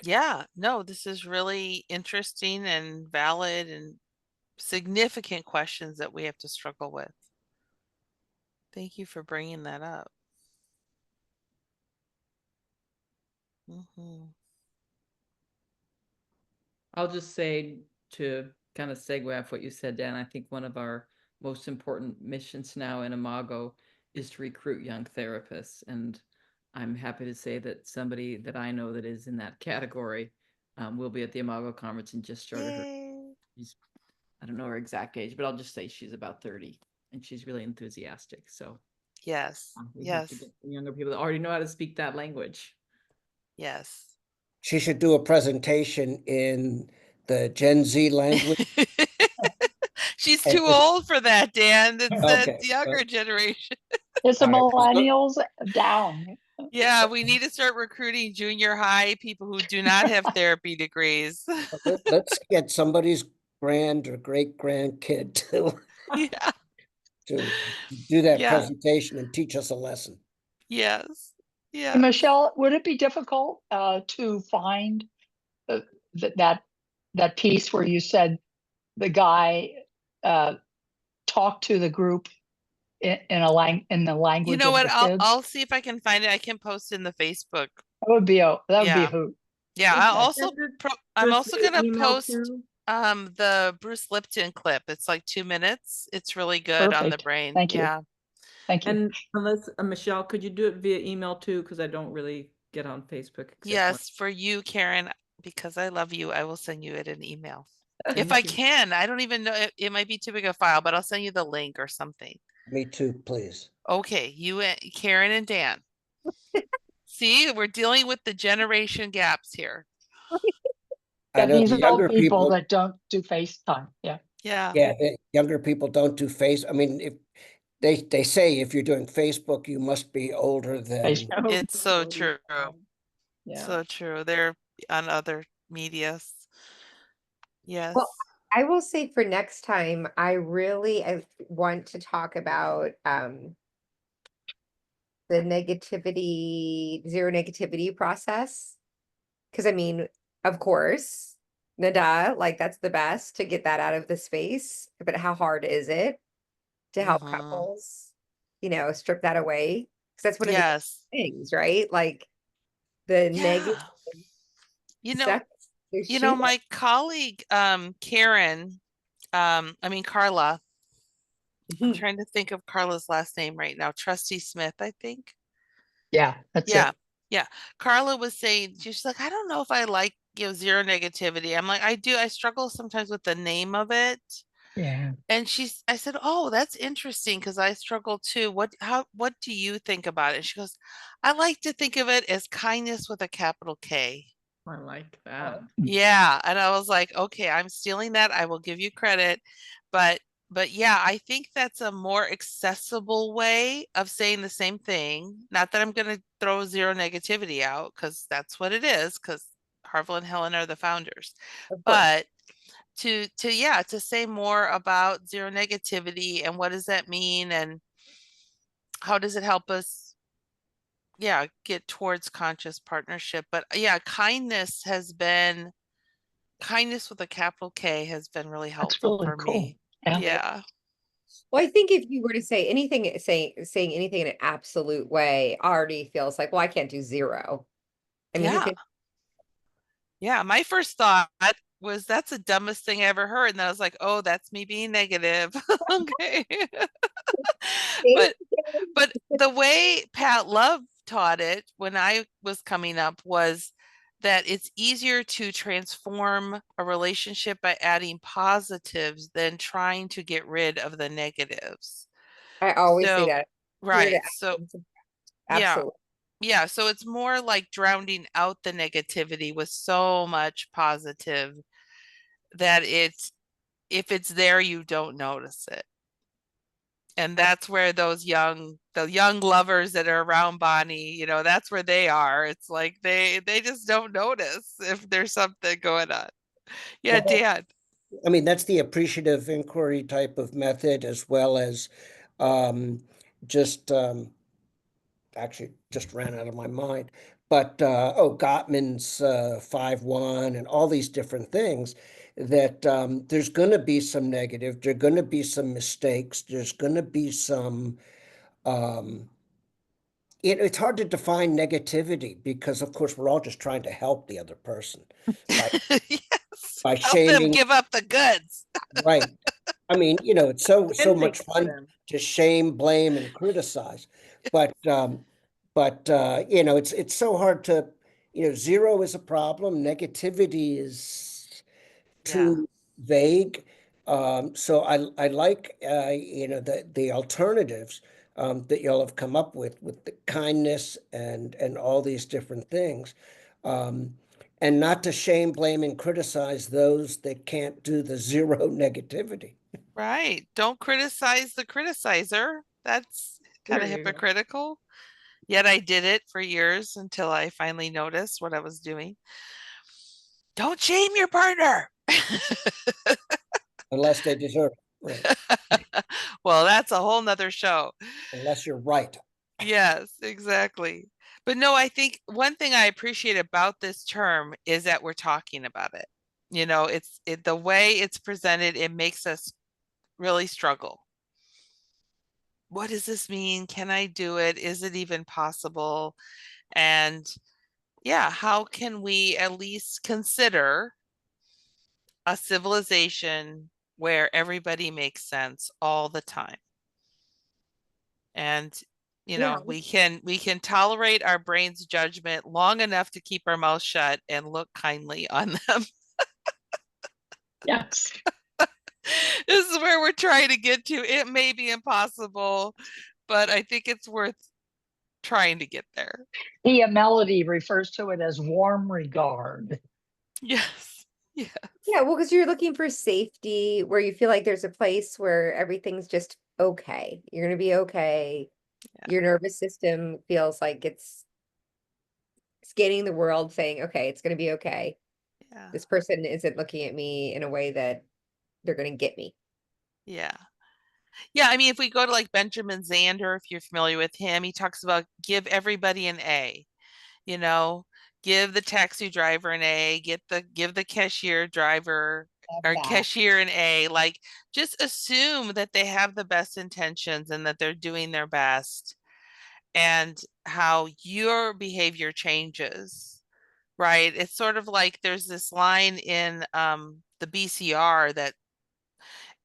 Yeah, no, this is really interesting and valid and significant questions that we have to struggle with. Thank you for bringing that up. I'll just say, to kind of segue off what you said, Dan, I think one of our most important missions now in Imago is to recruit young therapists. And I'm happy to say that somebody that I know that is in that category will be at the Imago conference and just started her. I don't know her exact age, but I'll just say she's about 30 and she's really enthusiastic. So yes, we yes, have to get younger people that already know how to speak that language. yes. She should do a presentation in the Gen Z language. She's too old for that, Dan. That's Okay, the younger generation. It's the All right. millennials down. Yeah, we need to start recruiting junior high people who do not have therapy degrees. Let's get somebody's grand or great grandkid Yeah, to do that Yeah. presentation and teach us a lesson. yes, Hey, yeah. Michelle, would it be difficult to find that piece where you said the guy talked to the group in the language You know of what? the I'll kids? see if I can find it. I can post in the Facebook. That would be a Yeah. hoot. Yeah, Is I'll that also I'm just also via gonna email post too? the Bruce Lipton clip. It's like 2 minutes. It's really good on the Perfect. brain. Thank you. Yeah. Thank you. And unless, Michelle, could you do it via email too? Because I don't really get on Facebook. except when- Yes, for you, Karen, because I love you, I will send you it in email. If Thank I you. can, I don't even know, it might be too big a file, but I'll send you the link or something. Me too, please. Okay, you and Karen and Dan. See, we're dealing with the generation gaps here. I Yeah, know these the are younger old people people, that don't do FaceTime. Yeah. Yeah. yeah, the younger people don't do I mean, if they say if you're doing Facebook, you must be older than, Facebook. Oh, It's so oh, true. Yeah. So true. They're on other medias. Yes. Well, I will say for next time, I want to talk about the zero negativity process. Because I mean, of course, nada, like that's the best to get that out of the space. But how hard is it to help Mhm. couples, strip that away? Because that's one of the Yes. things, right? Like the negative Yeah. You know, stuff. there's you know, shit. my colleague, Karen, Carla, I'm trying to think of Carla's last name right now. Trustee Smith, I think. Yeah, that's Yeah. it. Yeah. Carla was saying, she's like, I don't know if I like, zero negativity. I'm like, I do. I struggle sometimes with the name of it. Yeah. And I said, oh, that's interesting because I struggle too. What do you think about it? And she goes, I like to think of it as kindness with a capital K. I like that. Yeah. And I was like, okay, I'm stealing that. I will give you credit. But yeah, I think that's a more accessible way of saying the same thing. Not that I'm going to throw zero negativity out because that's what it is, because Harville and Helen are the founders. Of course. But to say more about zero negativity and what does that mean and how does it help us get towards conscious partnership. But yeah, kindness with a capital K has been really That's helpful really for cool. me. Yeah. Yeah. Well, I think if you were to say anything, saying anything in an absolute way already feels like, well, I can't do zero. I mean, who Yeah. can Yeah, my first thought was that's the dumbest thing I ever heard. And then I was like, oh, that's me being negative. Okay. But the way Pat Love taught it when I was coming up was that it's easier to transform a relationship by adding positives than trying to get rid of the negatives. I always say So, that. Here to right. add So, and subtract. yeah. Absolutely. Yeah. So it's more like drowning out the negativity with so much positive that if it's there, you don't notice it. And that's where the young lovers that are around Bonnie, that's where they are. It's like they just don't notice if there's something going on. Yeah, Well, Dan. I mean, that's the appreciative inquiry type of method, as well as just actually just ran out of my mind. But Gottman's 5-1 and all these different things that there's going to be some negative, there's going to be some mistakes, there's going to be some it's hard to define negativity because, of course, we're all just trying to help the other person by Yes. by Help them shaming. give up the goods. Right. I mean, it's so And much think for fun them. to shame, blame, and criticize, but it's so hard to, zero is a problem. Negativity is Yeah. too vague. So I like the alternatives that y'all have come up with the kindness and all these different things. And not to shame, blame, and criticize those that can't do the zero negativity. Right. Don't criticize the criticizer. That's kind of There you go. hypocritical. Yet I did it for years until I finally noticed what I was doing. Don't shame your partner. Unless they deserve it, right? Well, that's a whole nother show. Unless you're right. Yes, exactly. But no, I think one thing I appreciate about this term is that we're talking about it. You know, the way it's presented, it makes us really struggle. What does this mean? Can I do it? Is it even possible? And yeah, how can we at least consider a civilization where everybody makes sense all the time? And you know, Yeah. we can tolerate our brain's judgment long enough to keep our mouth shut and look kindly on them. Yes. This is where we're trying to get to. It may be impossible, but I think it's worth trying to get there. Melody refers to it as warm regard. Yes. Yes. Yeah, well, because you're looking for safety where you feel like there's a place where everything's just okay. You're going to be okay. Yeah. Your nervous system feels like it's scanning the world saying, okay, it's going to be okay. Yeah. This person isn't looking at me in a way that they're going to get me. Yeah. Yeah, I mean, if we go to like Benjamin Zander, if you're familiar with him, he talks about give everybody an A, you know, give the taxi driver an A, give the cashier driver or cashier an A, like just assume that they have the best intentions and that they're doing their best, and how your behavior changes, right? It's sort of like there's this line in the BCR that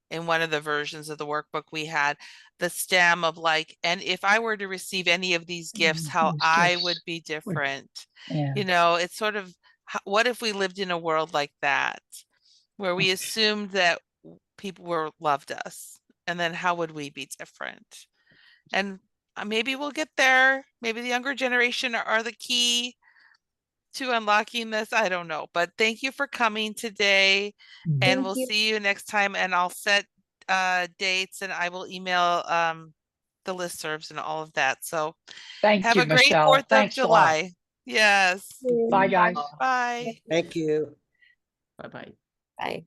in one of the versions of the workbook we had, the stem of like, and if I were to receive any of these gifts, how These I gifts would be different. Yeah. You know, it's sort of, what if we lived in a world like that, where we assumed that people loved us, and then how would we be different? And maybe we'll get there. Maybe the younger generation are the key to unlocking this. I don't know, but thank you for coming today, and Thank we'll you. see you next time, and I'll set dates, and I will email the listservs and all of that. So Thank have you, a great Michelle. 4th of Thanks a lot. July. Yes. Bye, guys. Bye. Thank you. Bye-bye. Bye.